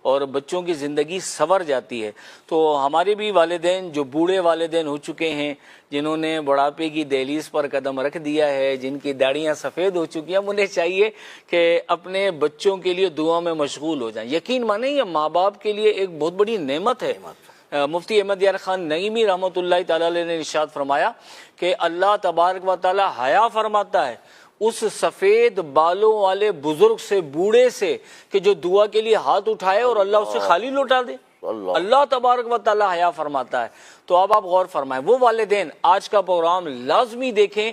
اور بچوں کی زندگی سنور جاتی ہے۔ تو ہمارے بھی والدین جو بوڑھے والدین ہو چکے ہیں، جنہوں نے بڑھاپے کی دہلیز پر قدم رکھ دیا ہے، جن کی داڑیاں سفید ہو چکی ہیں، انہیں چاہیے کہ اپنے بچوں کے لیے دعا میں مشغول ہو جائیں۔ یقین مانیں یہ ماں باپ کے لیے ایک بہت بڑی نعمت ہے۔ مفتی احمد یار خان نعیمی رحمۃ اللہ تعالی علیہ نے ارشاد فرمایا کہ اللہ تبارک و تعالی حیا فرماتا ہے اس سفید بالوں والے بزرگ سے، بوڑھے سے، کہ جو دعا کے لیے ہاتھ اٹھائے اور اللہ اسے خالی لوٹا دے۔ اللہ تبارک و تعالی حیا فرماتا ہے۔ تو اب آپ غور فرمائیں، وہ والدین آج کا پروگرام لازمی دیکھیں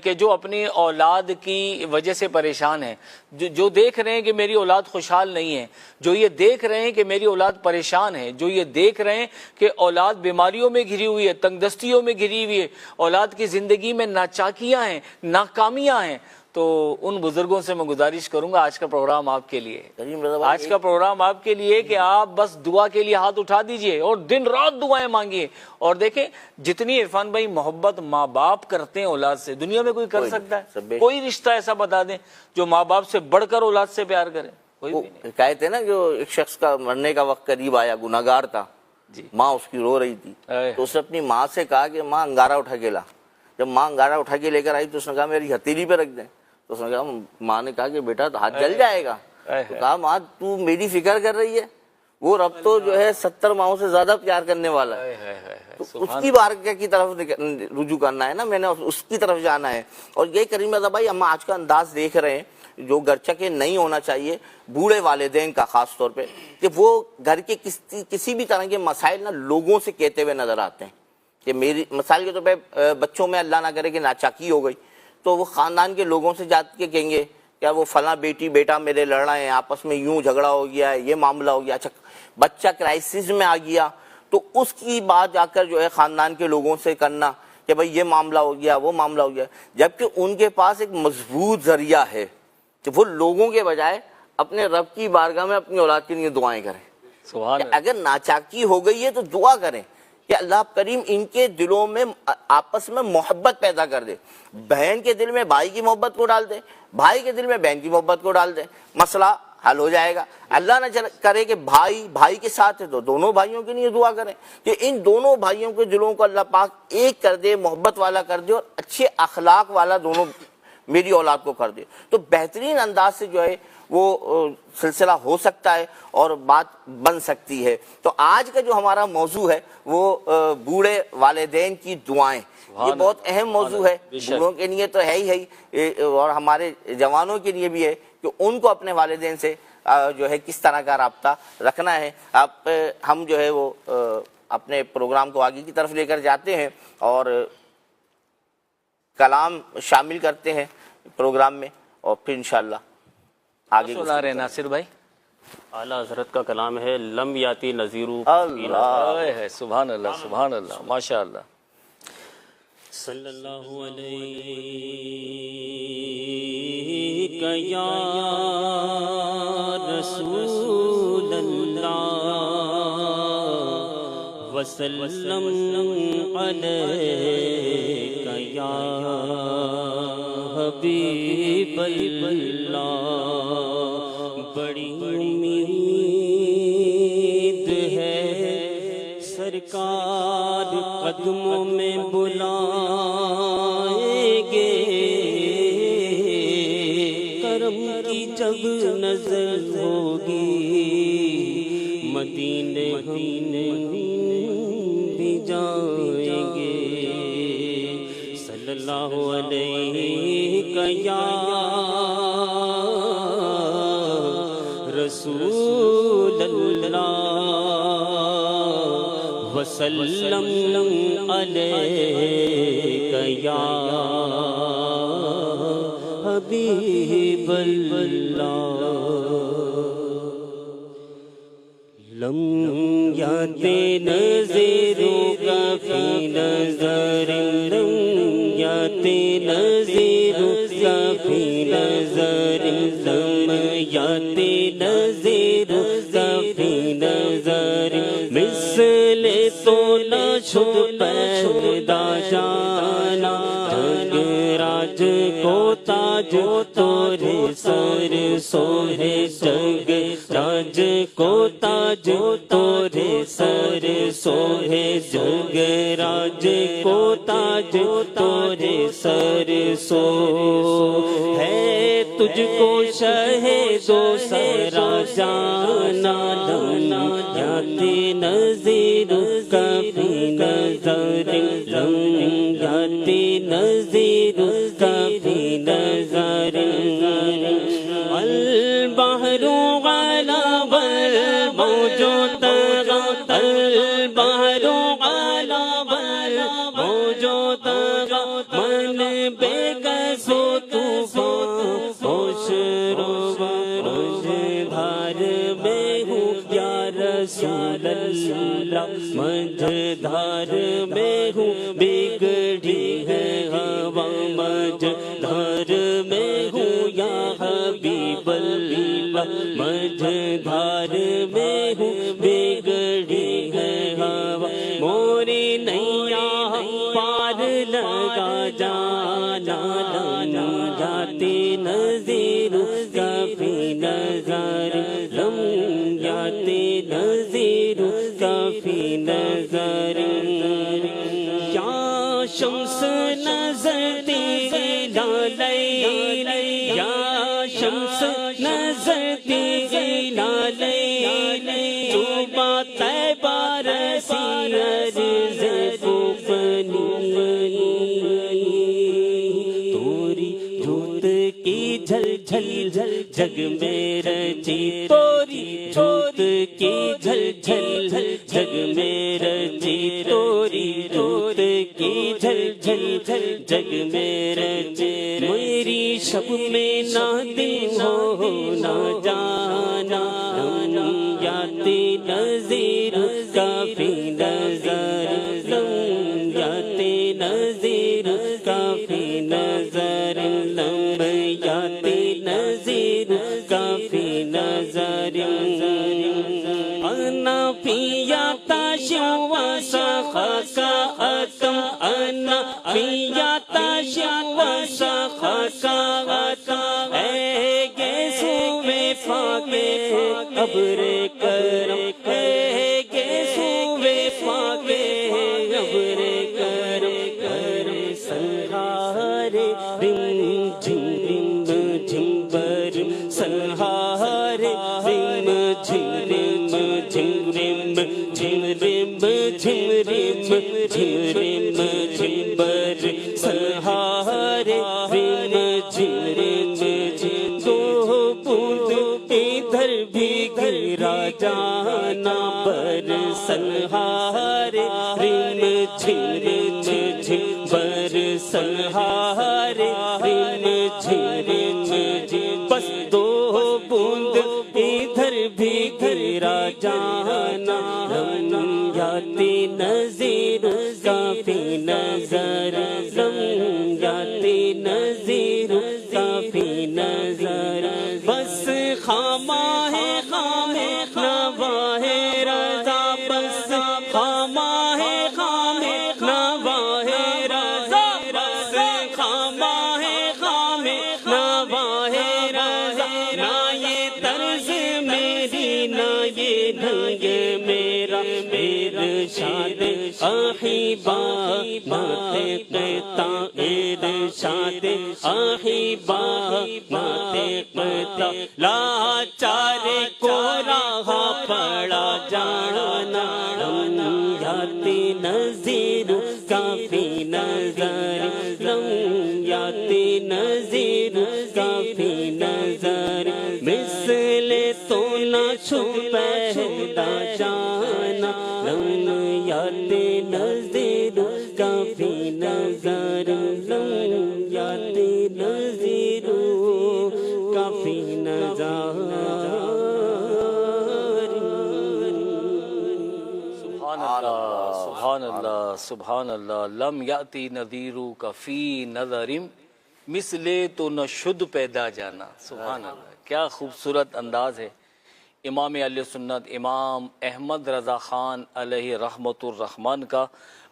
کہ جو اپنی اولاد کی وجہ سے پریشان ہیں، جو دیکھ رہے ہیں کہ میری اولاد خوشحال نہیں ہے، جو یہ دیکھ رہے ہیں کہ میری اولاد پریشان ہے، جو یہ دیکھ رہے ہیں کہ اولاد بیماریوں میں گھری ہوئی ہے، تنگ دستیوں میں گھری ہوئی ہے، اولاد کی زندگی میں ناچاکیاں ہیں، ناکامیاں ہیں، تو ان بزرگوں سے میں گزارش کروں گا آج کا پروگرام آپ کے لیے، آج کا پروگرام آپ کے لیے کہ آپ بس دعا کے لیے ہاتھ اٹھا دیجئے اور دن رات دعائیں مانگیے۔ اور دیکھیں جتنی عرفان بھائی محبت ماں باپ کرتے ہیں اولاد سے، دنیا میں کوئی کر سکتا ہے؟ کوئی رشتہ ایسا بتا دیں جو ماں باپ سے بڑھ کر اولاد سے پیار کرے؟ کوئی بھی نہیں۔ کہتے ہیں نا جو ایک شخص کا مرنے کا وقت قریب آیا، گناہگار تھا، ماں اس کی رو رہی تھی، تو اس نے اپنی ماں سے کہا کہ ماں انگارہ اٹھا کے لا۔ جب ماں انگارہ اٹھا کے لے کر آئی تو اس نے کہا میری ہتھیلی پہ رکھ دیں۔ تو اس نے کہا، ماں نے کہا کہ بیٹا ہاتھ جل جائے گا۔ تو کہا ماں تو میری فکر کر رہی ہے، وہ رب تو جو ہے 70 ماہوں سے زیادہ پیار کرنے والا ہے، تو اس کی بارگاہ کی طرف رجوع کرنا ہے نا، میں نے اس کی طرف جانا ہے۔ اور یہ کریم رضا بھائی ہم آج کا انداز دیکھ رہے ہیں جو گرچہ کہ نہیں ہونا چاہیے بوڑھے والدین کا خاص طور پہ، کہ وہ گھر کے کسی بھی طرح کے مسائل نا لوگوں سے کہتے ہوئے نظر آتے ہیں کہ میری مثال کے طور پہ بچوں میں اللہ نہ کرے کہ ناچاکی ہو گئی تو وہ خاندان کے لوگوں سے جا کے کہیں گے کیا وہ فلاں بیٹی بیٹا میرے لڑ رہے ہیں، آپس میں یوں جھگڑا ہو گیا ہے، یہ معاملہ ہو گیا۔ اچھا بچہ کرائسس میں آ گیا تو اس کی بات جا کر جو ہے خاندان کے لوگوں سے کرنا کہ بھئی یہ معاملہ ہو گیا، وہ معاملہ ہو گیا، جبکہ ان کے پاس ایک مضبوط ذریعہ ہے کہ وہ لوگوں کے بجائے اپنے رب کی بارگاہ میں اپنی اولاد کے لیے دعائیں کریں۔ سبحان اللہ۔ اگر ناچاکی ہو گئی ہے تو دعا کریں کہ اللہ کریم ان کے دلوں میں آپس میں محبت پیدا کر دے، بہن کے دل میں بھائی کی محبت کو ڈال دے، بھائی کے دل میں بہن کی محبت کو ڈال دے، مسئلہ حل ہو جائے گا۔ اللہ نہ کرے کہ بھائی کے ساتھ ہے تو دونوں بھائیوں کے لیے دعا کریں کہ ان دونوں بھائیوں کے دلوں کو اللہ پاک ایک کر دے، محبت والا کر دے اور اچھے اخلاق والا دونوں میری اولاد کو کر دے، تو بہترین انداز سے جو ہے وہ سلسلہ ہو سکتا ہے اور بات بن سکتی ہے۔ تو آج کا جو ہمارا موضوع ہے وہ بوڑھے والدین کی دعائیں، یہ بہت اہم موضوع ہے، بوڑھوں کے لیے تو ہے ہی اور ہمارے جوانوں کے لیے بھی ہے کہ ان کو اپنے والدین سے جو ہے کس طرح کا رابطہ رکھنا ہے۔ ہم جو ہے وہ اپنے پروگرام کو آگے کی طرف لے کر جاتے ہیں اور کلام شامل کرتے ہیں پروگرام میں اور پھر انشاءاللہ آگے سنا رہے ناصر بھائی۔ اعلیٰ حضرت کا کلام ہے لم یاتی نذیرو، اللہ سبحان اللہ سبحان اللہ ماشاء اللہ۔ صلی اللہ علیہ یا رسول اللہ وسلم علیہ یا حبیب اللہ، بڑی امید ہے سرکار قدموں میں بلائیں گے، کرم کی جب نظر ہوگی مدینے ہم بھی جائیں گے۔ صلی اللہ علیہ یا رسول اللہ وسلم علیہ یا حبیب اللہ، لم یاتی نذیرو کا فی نظر، لم یاتی نذیرو کا فی نظر، لم یاتی نذیرو کا فی نظر، مثل تو نہ شد پیدا جانا، جنگ راج کو تاج تورے سر سوہے جگ راج کو تاج تورے سر سوہے جگ راج کو تاج تورے سر سو ہے تجھ کو شہ دو سرا جانا لم یاتی نظیر کبھی نظر لم یاتی نظیر کبھی نظر البحر غلب الموج طغى البحر غلب الموج طغى من بے کس و طوفان ہوش رو روش دھار میں ہوں یا رسول اللہ مجھ دھار میں ہوں بگڑی ہے ہوا مجھ دھار میں ہوں یا حبیب اللہ مجھ دھار میں ہوں بگڑی ہے ہوا موری نیا پار لگا جانا لم یاتی نظیر کبھی نظر لم یاتی نظیر کبھی نظر یا شمس نظر تیرا لیل یا شمس نظر تیرا لیل جو بات بارسی عرض توری جھوت کی جھل جھل جھل جگ میں رچی توری جھوت کی جھل جھل جھل جگ میں رچی توری جھوت کی جھل جھل جھل جگ میں رچی میری شب میں نہ دن ہو نہ جانا لم یاتی نظیر کافی نظر لم یاتی نظیر کافی نظر لم یاتی نظیر کافی نظر انا پیا تاشو سخا کا اتم انا پیا تاشو سخا کا اتم اے گیسو میں فاقے ابر کرم اے گیسو میں فاقے ابر کرم کر سنہارے رم جھم جھمبر سنہارے رم جھم جھم جھم جھمبر سنہارے رم جھم دو بوند ادھر بھی گرا جانا بر سنہارے رم جھم جھمبر سنہارے رم جھم بس دو بوند ادھر بھی گرا جانا لم یاتی نظیر کافی نظر لم یاتی نظیر کافی نظر بس خامہ ہے خام نواہ رضا بس خامہ ہے خام نواہ رضا بس خامہ ہے خام نواہ رضا نہ یہ طرز میری نہ یہ ڈھنگ میرا ارشاد آہیبا ماتے قطع ارشاد آہیبا ماتے قطع لاچار کو راہ پڑا جانا لم یاتی نظیر کافی نظر لم یاتی نظیر کافی نظر مثل تو نہ چھپیدا جانا لم یاتی نظیر کافی نظر لم یاتی نظیر کافی نظر سبحان اللہ سبحان اللہ لم یاتی نذیرو کا فی نظرم مثلے تو نہ شد پیدا جانا. سبحان اللہ، کیا خوبصورت انداز ہے امام اہل سنت امام احمد رضا خان علیہ رحمت الرحمن کا.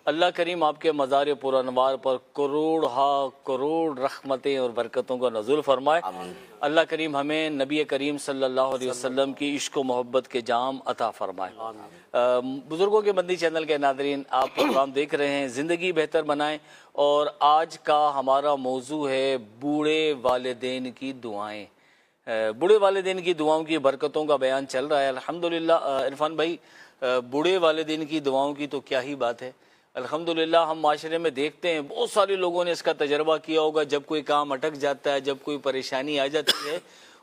اللہ کریم آپ کے مزار پر انوار پر کروڑ رحمتیں اور برکتوں کا نزول فرمائے. اللہ کریم ہمیں نبی کریم صلی اللہ علیہ وسلم کی عشق و محبت کے جام عطا فرمائے. بزرگوں کے مدنی چینل کے ناظرین، آپ پروگرام دیکھ رہے ہیں زندگی بہتر بنائیں، اور آج کا ہمارا موضوع ہے بوڑھے والدین کی دعائیں. بوڑھے والدین کی دعاؤں کی برکتوں کا بیان چل رہا ہے. الحمدللہ عرفان بھائی، بوڑھے والدین کی دعاؤں کی تو کیا ہی بات ہے. الحمدللہ ہم معاشرے میں دیکھتے ہیں بہت سارے لوگوں نے اس کا تجربہ کیا ہوگا. جب کوئی کام اٹک جاتا ہے، جب کوئی پریشانی آ جاتی ہے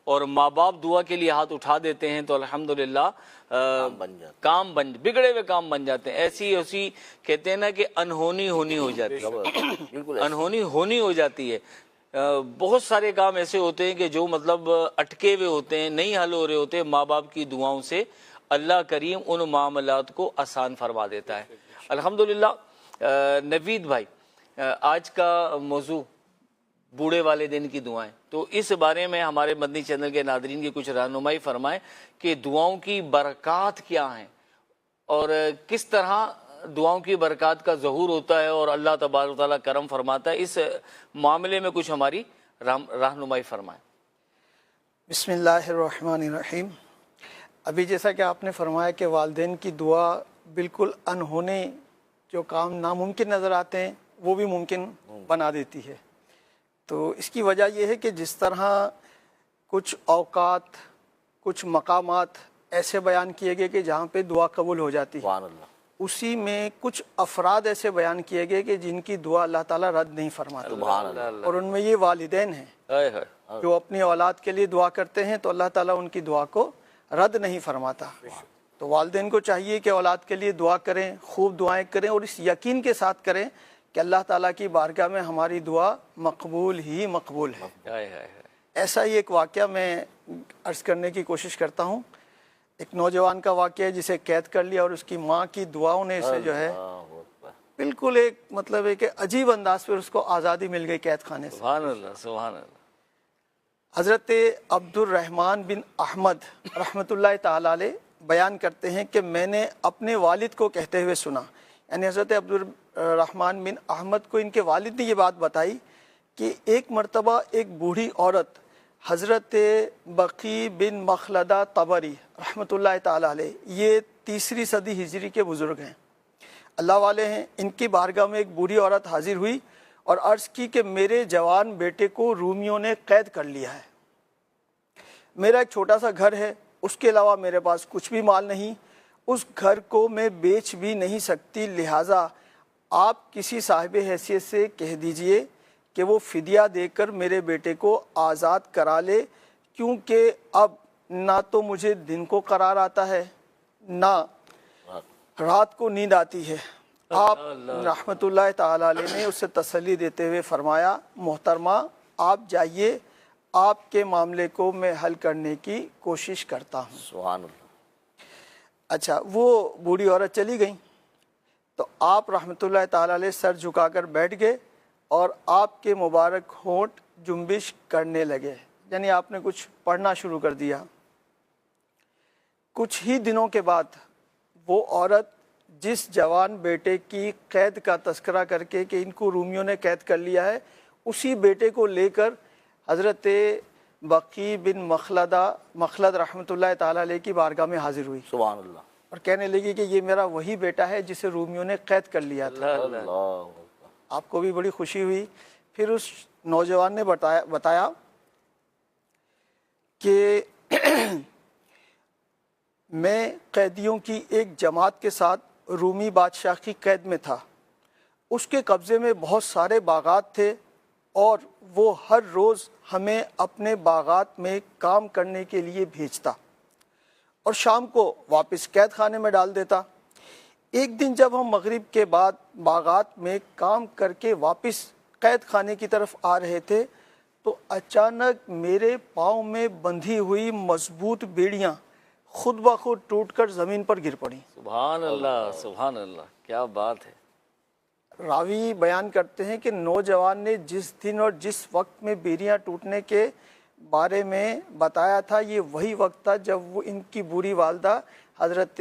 اور ماں باپ دعا کے لیے ہاتھ اٹھا دیتے ہیں تو الحمدللہ بگڑے ہوئے کام بن جاتے ہیں. ایسی کہتے ہیں نا کہ انہونی ہونی ہو جاتی ہے، انہونی ہونی ہو جاتی ہے. بہت سارے کام ایسے ہوتے ہیں کہ جو مطلب اٹکے ہوئے ہوتے ہیں، نہیں حل ہو رہے ہوتے. ماں باپ کی دعاؤں سے اللہ کریم ان معاملات کو آسان فرما دیتا ہے. الحمدللہ. نوید بھائی، آج کا موضوع بوڑھے والدین کی دعائیں، تو اس بارے میں ہمارے مدنی چینل کے ناظرین کی کچھ رہنمائی فرمائیں کہ دعاؤں کی برکات کیا ہیں اور کس طرح دعاؤں کی برکات کا ظہور ہوتا ہے اور اللہ تبارک و تعالیٰ کرم فرماتا ہے. اس معاملے میں کچھ ہماری رہنمائی فرمائیں. بسم اللہ الرحمن الرحیم. ابھی جیسا کہ آپ نے فرمایا کہ والدین کی دعا بالکل انہونے جو کام ناممکن نظر آتے ہیں وہ بھی ممکن بنا دیتی ہے. تو اس کی وجہ یہ ہے کہ جس طرح کچھ اوقات، کچھ مقامات ایسے بیان کیے گئے کہ جہاں پہ دعا قبول ہو جاتی ہے، اسی میں کچھ افراد ایسے بیان کیے گئے کہ جن کی دعا اللہ تعالیٰ رد نہیں فرماتا، اور ان میں یہ والدین ہیں جو اپنی اولاد کے لیے دعا کرتے ہیں تو اللہ تعالیٰ ان کی دعا کو رد نہیں فرماتا. تو والدین کو چاہیے کہ اولاد کے لیے دعا کریں، خوب دعائیں کریں، اور اس یقین کے ساتھ کریں کہ اللہ تعالیٰ کی بارگاہ میں ہماری دعا مقبول ہی مقبول ہے. ایسا ہی ایک واقعہ میں عرض کرنے کی کوشش کرتا ہوں. ایک نوجوان کا واقعہ ہے جسے قید کر لیا اور اس کی ماں کی دعاؤں نے اسے جو ہے بالکل ایک مطلب ہے کہ عجیب انداز پر اس کو آزادی مل گئی قید خانے سے. سبحان اللہ، سبحان اللہ. حضرت عبد الرحمن بن احمد رحمۃ اللہ تعالی علیہ بیان کرتے ہیں کہ میں نے اپنے والد کو کہتے ہوئے سنا، یعنی حضرت عبد الرحمن بن احمد کو ان کے والد نے یہ بات بتائی کہ ایک مرتبہ ایک بوڑھی عورت حضرت بقی بن مخلدہ طبری رحمۃ اللہ تعالی علیہ، یہ 3 صدی ہجری کے بزرگ ہیں، اللہ والے ہیں، ان کی بارگاہ میں ایک بوڑھی عورت حاضر ہوئی اور عرض کی کہ میرے جوان بیٹے کو رومیوں نے قید کر لیا ہے. میرا ایک چھوٹا سا گھر ہے، اس کے علاوہ میرے پاس کچھ بھی مال نہیں، اس گھر کو میں بیچ بھی نہیں سکتی، لہٰذا آپ کسی صاحب حیثیت سے کہہ دیجئے کہ وہ فدیہ دے کر میرے بیٹے کو آزاد کرا لے، کیونکہ اب نہ تو مجھے دن کو قرار آتا ہے نہ رات کو نیند آتی ہے. آپ رحمت اللہ تعالی علیہ نے اسے تسلی دیتے ہوئے فرمایا، محترمہ آپ جائیے، آپ کے معاملے کو میں حل کرنے کی کوشش کرتا ہوں. سبحان اللہ. اچھا، وہ بوڑھی عورت چلی گئی تو آپ رحمت اللہ تعالی علیہ سر جھکا کر بیٹھ گئے اور آپ کے مبارک ہونٹ جنبش کرنے لگے، یعنی آپ نے کچھ پڑھنا شروع کر دیا. کچھ ہی دنوں کے بعد وہ عورت جس جوان بیٹے کی قید کا تذکرہ کر کے کہ ان کو رومیوں نے قید کر لیا ہے، اسی بیٹے کو لے کر حضرت بقی بن مخلد رحمۃ اللہ تعالی علیہ کی بارگاہ میں حاضر ہوئی. سبحان اللہ. اور کہنے لگی کہ یہ میرا وہی بیٹا ہے جسے رومیوں نے قید کر لیا تھا. آپ کو بھی بڑی خوشی ہوئی. پھر اس نوجوان نے بتایا کہ میں قیدیوں کی ایک جماعت کے ساتھ رومی بادشاہ کی قید میں تھا، اس کے قبضے میں بہت سارے باغات تھے اور وہ ہر روز ہمیں اپنے باغات میں کام کرنے کے لیے بھیجتا اور شام کو واپس قید خانے میں ڈال دیتا. ایک دن جب ہم مغرب کے بعد باغات میں کام کر کے واپس قید خانے کی طرف آ رہے تھے تو اچانک میرے پاؤں میں بندھی ہوئی مضبوط بیڑیاں خود بخود ٹوٹ کر زمین پر گر پڑیں. سبحان اللہ، سبحان اللہ، کیا بات ہے. راوی بیان کرتے ہیں کہ نوجوان نے جس دن اور جس وقت میں بیڑیاں ٹوٹنے کے بارے میں بتایا تھا، یہ وہی وقت تھا جب وہ ان کی بوڑھی والدہ حضرت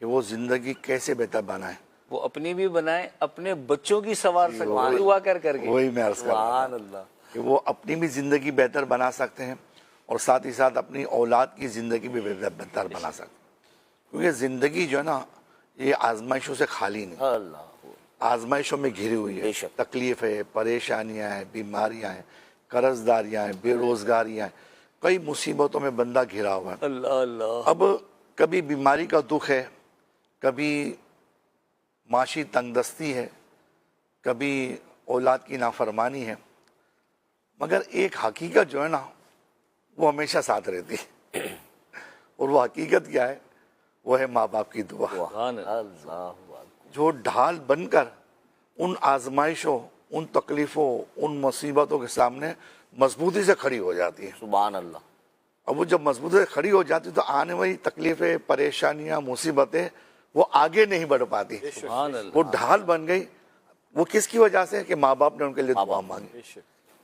کہ وہ زندگی کیسے بہتر بنائے، وہ اپنی بھی بنائے، اپنے بچوں کی سنوار سکتے دعا کر کر کے. وہی میں عرض کر رہا ہوں سبحان اللہ. کہ وہ اپنی بھی زندگی بہتر بنا سکتے ہیں اور ساتھ ہی ساتھ اپنی اولاد کی زندگی بھی بہتر بنا سکتے ہیں. کیونکہ زندگی جو ہے نا یہ آزمائشوں سے خالی نہیں، اللہ. آزمائشوں میں گھری ہوئی ہے. بے شک. تکلیف ہے، پریشانیاں ہیں، بیماریاں ہیں، قرض داریاں ہیں، بے روزگاریاں ہیں، کئی مصیبتوں میں بندہ گھرا ہوا ہے. اللہ اللہ. اب کبھی بیماری کا دکھ ہے، کبھی معاشی تنگ دستی ہے، کبھی اولاد کی نافرمانی ہے، مگر ایک حقیقت جو ہے نا وہ ہمیشہ ساتھ رہتی ہے. اور وہ حقیقت کیا ہے؟ وہ ہے ماں باپ کی دعا، سبحان اللہ. اللہ. جو ڈھال بن کر ان آزمائشوں، ان تکلیفوں، ان مصیبتوں کے سامنے مضبوطی سے کھڑی ہو جاتی ہے. سبحان اللہ. اب وہ جب مضبوطی سے کھڑی ہو جاتی تو آنے والی تکلیفیں، پریشانیاں، مصیبتیں وہ آگے نہیں بڑھ پاتی. سبحان اللہ. وہ ڈھال بن گئی. وہ کس کی وجہ سے؟ کہ ماں باپ نے ان کے لیے دعا مانگی.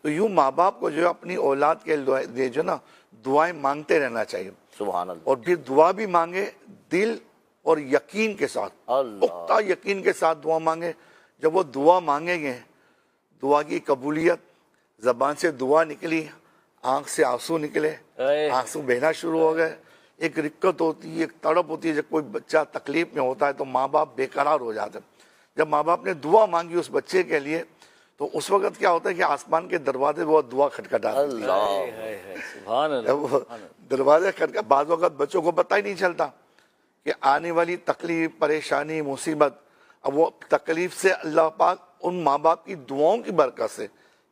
تو یوں ماں باپ کو جو ہے اپنی اولاد کے لیے جو نا دعائیں مانگتے رہنا چاہیے. سبحان اللہ. اور پھر دعا بھی مانگے دل اور یقین کے ساتھ، اللہ. پختہ یقین کے ساتھ دعا مانگے. جب وہ دعا مانگیں گے، دعا کی قبولیت، زبان سے دعا نکلی، آنکھ سے آنسو نکلے، آنسو بہنا شروع ہو گئے. ایک رکت ہوتی ہے، ایک تڑپ ہوتی ہے. جب کوئی بچہ تکلیف میں ہوتا ہے تو ماں باپ بے قرار ہو جاتے ہیں. جب ماں باپ نے دعا مانگی اس بچے کے لیے تو اس وقت کیا ہوتا ہے کہ آسمان کے دروازے وہ دعا کھٹکھٹاتے ہیں. اللہ. سبحان اللہ. جب وہ دروازے کھٹکھٹا، بعض وقت بچوں کو پتہ ہی نہیں چلتا کہ آنے والی تکلیف، پریشانی، مصیبت، اب وہ تکلیف سے اللہ پاک ان ماں باپ کی دعاؤں کی برکت سے،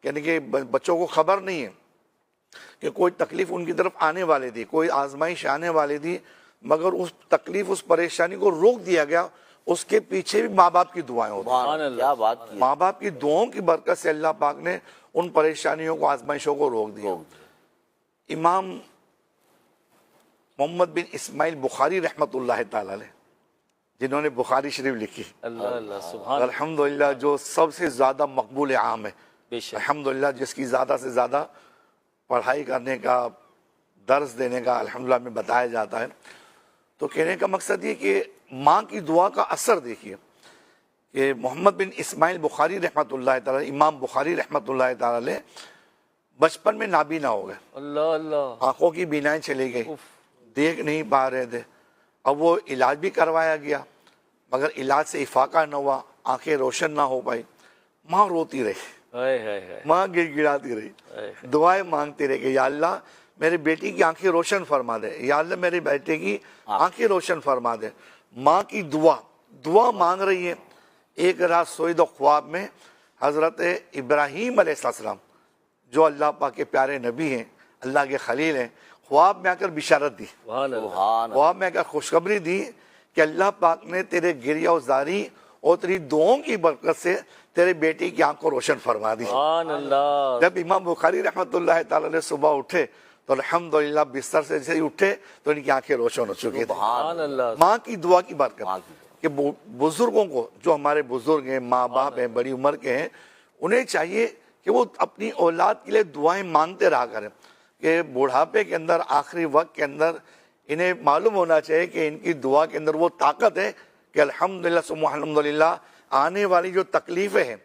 یعنی کہ بچوں کو خبر نہیں ہے کہ کوئی تکلیف ان کی طرف آنے والی تھی، کوئی آزمائش آنے والی تھی، مگر اس تکلیف، اس پریشانی کو روک دیا گیا. اس کے پیچھے بھی ماں باپ کی دعائیں ہوتی ہیں. سبحان اللہ. کیا بات کی. ماں باپ کی دعاؤں کی برکت سے اللہ پاک نے ان پریشانیوں کو، آزمائشوں کو روک دیا. امام محمد بن اسماعیل بخاری رحمۃ اللہ تعالی علیہ، جنہوں نے بخاری شریف لکھی، اللہ اللہ. سبحان اللہ. الحمدللہ جو سب سے زیادہ مقبول عام ہے، بے شک. الحمدللہ جس کی زیادہ سے زیادہ پڑھائی کرنے کا، درس دینے کا الحمدللہ میں بتایا جاتا ہے. تو کہنے کا مقصد یہ کہ ماں کی دعا کا اثر دیکھیے کہ محمد بن اسماعیل بخاری رحمۃ اللہ تعالی، امام بخاری رحمۃ اللہ تعالی بچپن میں نابینا ہو گئے. اللہ اللہ. آنکھوں کی بینائیں چلی گئی، دیکھ نہیں پا رہے تھے. اب وہ علاج بھی کروایا گیا مگر علاج سے افاقہ نہ ہوا، آنکھیں روشن نہ ہو پائی. ماں روتی رہی، ماں گڑ گڑاتی رہی، دعائیں مانگتی رہی کہ یا اللہ میرے بیٹی کی آنکھیں روشن فرما دے، یا اللہ میرے بیٹے کی آنکھیں روشن فرما دے. ماں کی دعا مانگ رہی ہے. ایک رات سوئی تو خواب میں حضرت ابراہیم علیہ السلام جو اللہ پاک کے پیارے نبی ہیں، اللہ کے خلیل ہیں، خواب میں آ کر بشارت دی، خواب میں آ کر خوشخبری دی کہ اللہ پاک نے تیرے گریہ وزاری اور تیری دعاؤں کی برکت سے تیرے بیٹی کی آنکھ کو روشن فرما دی. سبحان اللہ. جب امام بخاری رحمۃ اللہ تعالی علیہ صبح اٹھے تو الحمدللہ بستر سے جیسے ہی اٹھے تو ان کی آنکھیں روشن ہو چکی تھی. سبحان اللہ. ماں کی دعا کی برکت کہ بزرگوں کو، جو ہمارے بزرگ ہیں، ماں باپ ہیں، بڑی عمر کے ہیں، انہیں چاہیے کہ وہ اپنی اولاد کے لیے دعائیں مانگتے رہا کریں کہ بڑھاپے کے اندر، آخری وقت کے اندر انہیں معلوم ہونا چاہیے کہ ان کی دعا کے اندر وہ طاقت ہے کہ الحمدللہ ثم الحمدللہ آنے والی جو تکلیفیں ہیں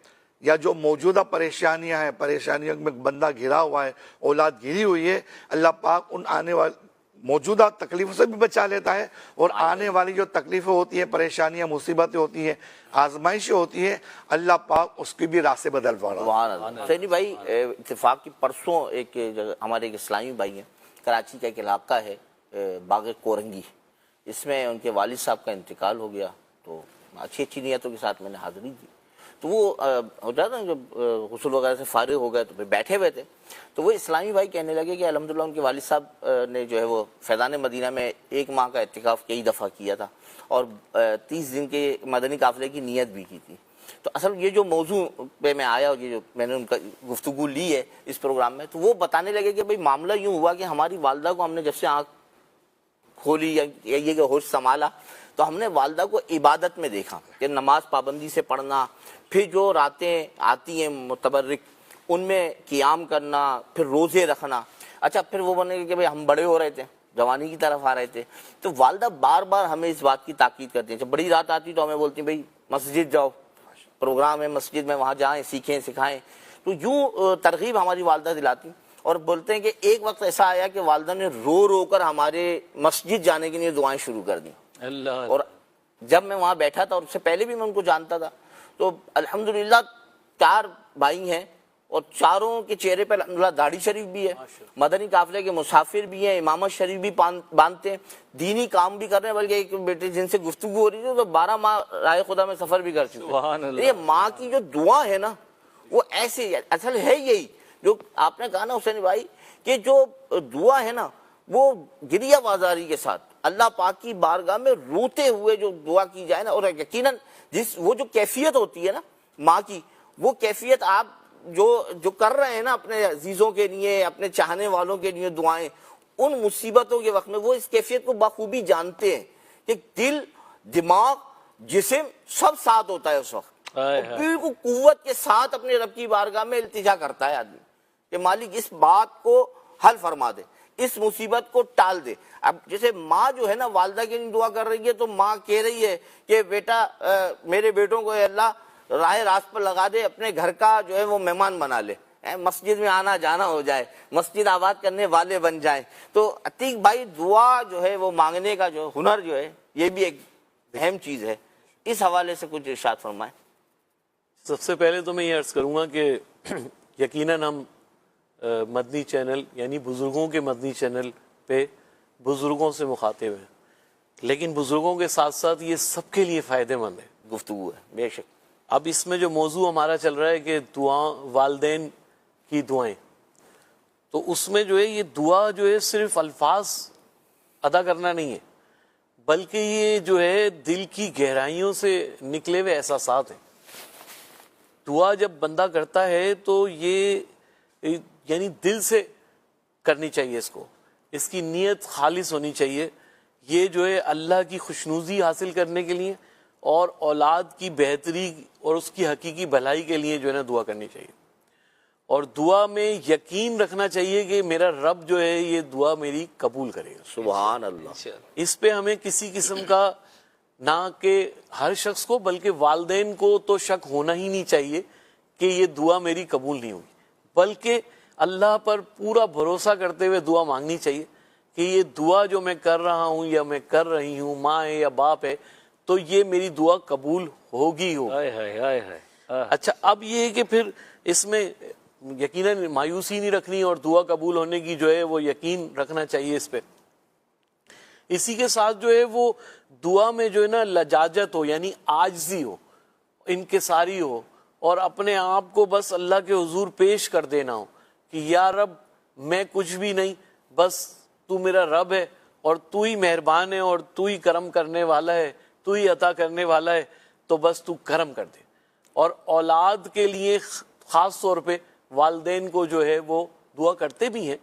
یا جو موجودہ پریشانیاں ہیں، پریشانیوں میں بندہ گھرا ہوا ہے، اولاد گھری ہوئی ہے، اللہ پاک ان آنے والی موجودہ تکلیفوں سے بھی بچا لیتا ہے اور آنے والی جو تکلیفیں ہوتی ہیں، پریشانیاں، مصیبتیں ہوتی ہیں، آزمائشیں ہوتی ہیں، اللہ پاک اس کی بھی راستے بدل پا رہا ہے. سینی بھائی، اتفاق کی پرسوں ایک ہمارے ایک اسلامی بھائی ہیں، کراچی کا ایک علاقہ ہے باغ کورنگی، اس میں ان کے والد صاحب کا انتقال ہو گیا. تو اچھی نیتوں کے ساتھ میں نے حاضری دی. تو وہ ہو جاتا ہے جب غسل وغیرہ سے فارغ ہو گئے تو پھر بیٹھے ہوئے تھے تو وہ اسلامی بھائی کہنے لگے کہ الحمدللہ ان کے والد صاحب نے جو ہے وہ فیضان مدینہ میں 1 ماہ کا اعتکاف کئی دفعہ کیا تھا اور 30 دن کے مدنی قافلے کی نیت بھی کی تھی. تو اصل یہ جو موضوع پہ میں آیا اور یہ جو میں نے ان کا گفتگو لی ہے اس پروگرام میں، تو وہ بتانے لگے کہ بھئی معاملہ یوں ہوا کہ ہماری والدہ کو ہم نے جب سے آنکھ کھولی یا یہ کہ ہوش سنبھالا تو ہم نے والدہ کو عبادت میں دیکھا کہ نماز پابندی سے پڑھنا، پھر جو راتیں آتی ہیں متبرک ان میں قیام کرنا، پھر روزے رکھنا. اچھا پھر وہ بنے کہ بھئی ہم بڑے ہو رہے تھے، جوانی کی طرف آ رہے تھے. تو والدہ بار بار ہمیں اس بات کی تاکید کرتی ہیں. جب بڑی رات آتی تو ہمیں بولتی ہیں بھائی مسجد جاؤ, پروگرام ہے مسجد میں, وہاں جائیں, سیکھیں, سکھائیں. تو یوں ترغیب ہماری والدہ دلاتی. اور بولتے ہیں کہ ایک وقت ایسا آیا کہ والدہ نے رو رو کر ہمارے مسجد جانے کے لیے دعائیں شروع کر دیں. اللہ. اور جب میں وہاں بیٹھا تھا, اور اس سے پہلے بھی میں ان کو جانتا تھا, تو الحمدللہ 4 بھائی ہیں اور چاروں کے چہرے پہ الحمدللہ داڑھی شریف بھی ہے, مدنی قافلے کے مسافر بھی ہیں, امامت شریف بھی باندھتے ہیں, دینی کام بھی کر رہے ہیں. بلکہ ایک بیٹے جن سے گفتگو ہو رہی تھی تو 12 ماہ رائے خدا میں سفر بھی کر چکے. سبحان اللہ. یہ ماں کی جو دعا ہے نا وہ ایسے اصل ہے یہی جو آپ نے کہا نا حسین بھائی, کہ جو دعا ہے نا وہ گریہ بازاری کے ساتھ اللہ پاک کی بارگاہ میں روتے ہوئے جو دعا کی جائے نا, اور یقیناً وہ جو کیفیت ہوتی ہے نا ماں کی, وہ کیفیت آپ جو کر رہے ہیں نا اپنے عزیزوں کے لیے, اپنے چاہنے والوں کے لیے دعائیں, ان مصیبتوں کے وقت میں وہ اس کیفیت کو بخوبی جانتے ہیں کہ دل, دماغ, جسم سب ساتھ ہوتا ہے اس وقت. بالکل قوت کے ساتھ اپنے رب کی بارگاہ میں التجا کرتا ہے آدمی کہ مالک اس بات کو حل فرما دے, اس مصیبت کو ٹال دے. اب جیسے ماں جو ہے نا والدہ کے لیے دعا کر رہی ہے, تو ماں کہہ رہی ہے کہ بیٹا میرے بیٹوں کو اے اللہ راہ راست پر لگا دے, اپنے گھر کا جو ہے وہ مہمان بنا لے, مسجد میں آنا جانا ہو جائے, مسجد آباد کرنے والے بن جائیں. تو عتیق بھائی دعا جو ہے وہ مانگنے کا جو ہنر جو ہے یہ بھی ایک اہم چیز ہے. اس حوالے سے کچھ ارشاد فرمائیں. سب سے پہلے تو میں یہ عرض کروں گا کہ یقیناً ہم مدنی چینل یعنی بزرگوں کے مدنی چینل پہ بزرگوں سے مخاطب ہیں, لیکن بزرگوں کے ساتھ ساتھ یہ سب کے لیے فائدہ مند ہے گفتگو ہے بے شک. اب اس میں جو موضوع ہمارا چل رہا ہے کہ والدین کی دعائیں, تو اس میں جو ہے یہ دعا جو ہے صرف الفاظ ادا کرنا نہیں ہے, بلکہ یہ جو ہے دل کی گہرائیوں سے نکلے ہوئے احساسات ہیں. دعا جب بندہ کرتا ہے تو یہ یعنی دل سے کرنی چاہیے, اس کی نیت خالص ہونی چاہیے. یہ جو ہے اللہ کی خوشنودی حاصل کرنے کے لیے اور اولاد کی بہتری اور اس کی حقیقی بھلائی کے لیے جو ہے نا دعا کرنی چاہیے. اور دعا میں یقین رکھنا چاہیے کہ میرا رب جو ہے یہ دعا میری قبول کرے گا. سبحان اللہ. اس پہ ہمیں کسی قسم کا نہ کہ ہر شخص کو بلکہ والدین کو تو شک ہونا ہی نہیں چاہیے کہ یہ دعا میری قبول نہیں ہوگی, بلکہ اللہ پر پورا بھروسہ کرتے ہوئے دعا مانگنی چاہیے کہ یہ دعا جو میں کر رہا ہوں یا میں کر رہی ہوں, ماں ہے یا باپ ہے, تو یہ میری دعا قبول ہوگی. اچھا, اب یہ ہے کہ پھر اس میں یقیناً مایوسی نہیں رکھنی اور دعا قبول ہونے کی جو ہے وہ یقین رکھنا چاہیے اس پہ. اسی کے ساتھ جو ہے وہ دعا میں جو ہے نا لجاجت ہو, یعنی عاجزی ہو, انکساری ہو, اور اپنے آپ کو بس اللہ کے حضور پیش کر دینا ہو کہ یا رب میں کچھ بھی نہیں, بس تو میرا رب ہے اور تو ہی مہربان ہے اور تو ہی کرم کرنے والا ہے, تو ہی عطا کرنے والا ہے, تو بس تو کرم کر دے. اور اولاد کے لیے خاص طور پہ والدین کو جو ہے وہ دعا کرتے بھی ہیں,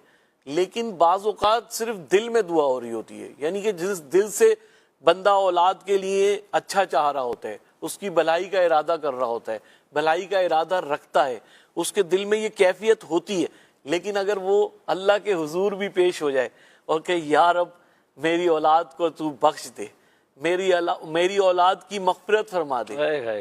لیکن بعض اوقات صرف دل میں دعا ہو رہی ہوتی ہے, یعنی کہ جس دل سے بندہ اولاد کے لیے اچھا چاہ رہا ہوتا ہے, اس کی بھلائی کا ارادہ کر رہا ہوتا ہے, بھلائی کا ارادہ رکھتا ہے, اس کے دل میں یہ کیفیت ہوتی ہے, لیکن اگر وہ اللہ کے حضور بھی پیش ہو جائے اور کہ یا رب میری اولاد کو تو بخش دے, میری اولاد کی مغفرت فرما دے,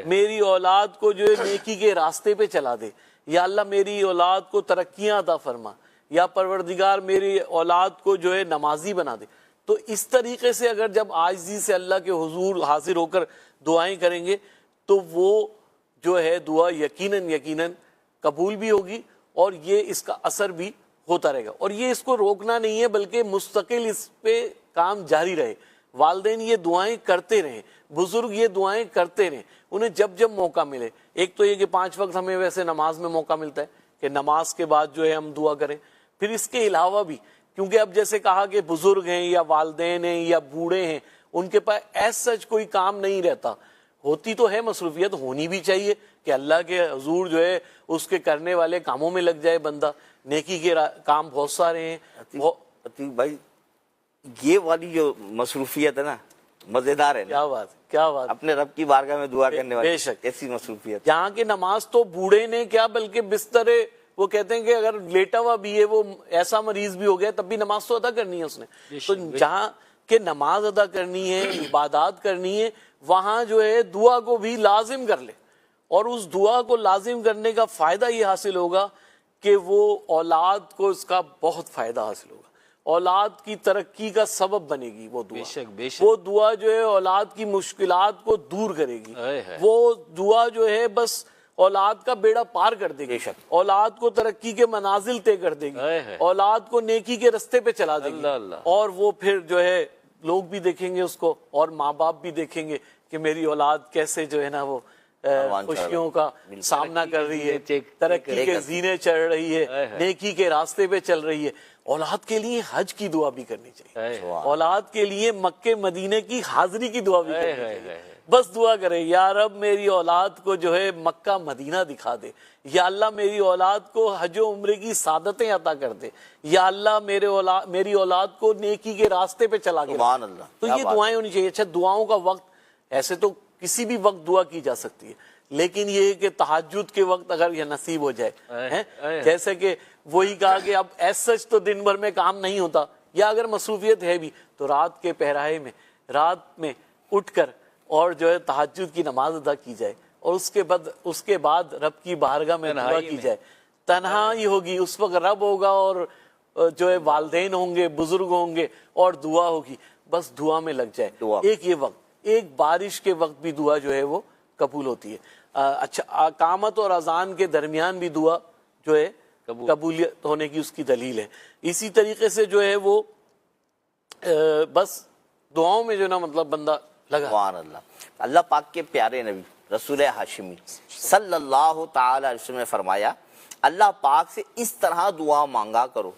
میری اولاد کو جو ہے نیکی کے راستے پہ چلا دے, یا اللہ میری اولاد کو ترقیاں عطا فرما, یا پروردگار میری اولاد کو جو ہے نمازی بنا دے. تو اس طریقے سے اگر جب عاجزی سے اللہ کے حضور حاضر ہو کر دعائیں کریں گے تو وہ جو ہے دعا یقیناً قبول بھی ہوگی, اور یہ اس کا اثر بھی ہوتا رہے گا. اور یہ اس کو روکنا نہیں ہے بلکہ مستقل اس پہ کام جاری رہے. والدین یہ دعائیں کرتے رہیں, بزرگ یہ دعائیں کرتے رہیں, انہیں جب جب موقع ملے. ایک تو یہ کہ 5 وقت ہمیں ویسے نماز میں موقع ملتا ہے کہ نماز کے بعد جو ہے ہم دعا کریں, پھر اس کے علاوہ بھی کیونکہ اب جیسے کہا کہ بزرگ ہیں یا والدین ہیں یا بوڑھے ہیں, ان کے پاس ایس سچ کوئی کام نہیں رہتا. ہوتی تو ہے مصروفیت, ہونی بھی چاہیے کہ اللہ کے حضور جو ہے اس کے کرنے والے کاموں میں لگ جائے بندہ. نیکی کے کام بہت سارے ہیں. عتیق بھائی یہ والی جو مصروفیت ہے نا مزیدار ہے. کیا بات, کیا بات, اپنے رب کی بارگاہ میں دعا کرنے والی بے شک ایسی مصروفیت. یہاں کی نماز تو بوڑھے نے کیا بلکہ بستر وہ کہتے ہیں کہ اگر لیٹا ہوا بھی ہے وہ ایسا مریض بھی ہو گیا تب بھی نماز تو ادا کرنی ہے اس نے. تو جہاں کہ نماز ادا کرنی ہے, عبادات کرنی ہے, وہاں جو ہے دعا کو بھی لازم کر لے, اور اس دعا کو لازم کرنے کا فائدہ یہ حاصل ہوگا کہ وہ اولاد کو اس کا بہت فائدہ حاصل ہوگا, اولاد کی ترقی کا سبب بنے گی وہ دعا. بے شک وہ دعا جو ہے اولاد کی مشکلات کو دور کرے گی, وہ دعا جو ہے بس اولاد کا بیڑا پار کر دے گی, اولاد کو ترقی کے منازل طے کر دے گی, اولاد کو نیکی کے رستے پہ چلا دے گی, اور وہ پھر جو ہے لوگ بھی دیکھیں گے اس کو, اور ماں باپ بھی دیکھیں گے کہ میری اولاد کیسے جو ہے نا وہ خوشیوں کا سامنا کر رہی ہے, ترقی کے زینے چڑھ رہی ہے, نیکی کے راستے پہ چل رہی ہے. اولاد کے لیے حج کی دعا بھی کرنی چاہیے, اولاد کے لیے مکے مدینے کی حاضری کی دعا بھی کرنی چاہیے. بس دعا کرے, یا رب میری اولاد کو جو ہے مکہ مدینہ دکھا دے, یا اللہ میری اولاد کو حج و عمرے کی سعادتیں عطا کر دے, یا اللہ میری اولاد کو نیکی کے راستے پہ چلا کے. تو یہ دعائیں ہونی چاہیے. اچھا, دعاؤں کا وقت ایسے تو کسی بھی وقت دعا کی جا سکتی ہے, لیکن یہ کہ تہجد کے وقت اگر یہ نصیب ہو جائے, جیسے کہ وہی کہا کہ اب ایسا تو دن بھر میں کام نہیں ہوتا, یا اگر مصروفیت ہے بھی تو رات کے پہرائے میں رات میں اٹھ کر اور جو ہے تہجد کی نماز ادا کی جائے, اور اس کے بعد رب کی بارگاہ میں دعا کی جائے. تنہائی ہوگی اس وقت, رب ہوگا اور جو ہے والدین ہوں گے, بزرگ ہوں گے, اور دعا ہوگی, بس دعا میں لگ جائے. ایک یہ وقت, ایک بارش کے وقت بھی دعا جو ہے وہ قبول ہوتی ہے. اچھا, اقامت اور اذان کے درمیان بھی دعا جو ہے قبولیت ہونے کی اس کی دلیل ہے. اسی طریقے سے جو ہے وہ بس دعاؤں میں جو نا مطلب بندہ لگا. سبحان اللہ. اللہ پاک کے پیارے نبی رسول ہاشمی صلی اللہ تعالی علیہ وسلم نے فرمایا, اللہ پاک سے اس طرح دعا مانگا کرو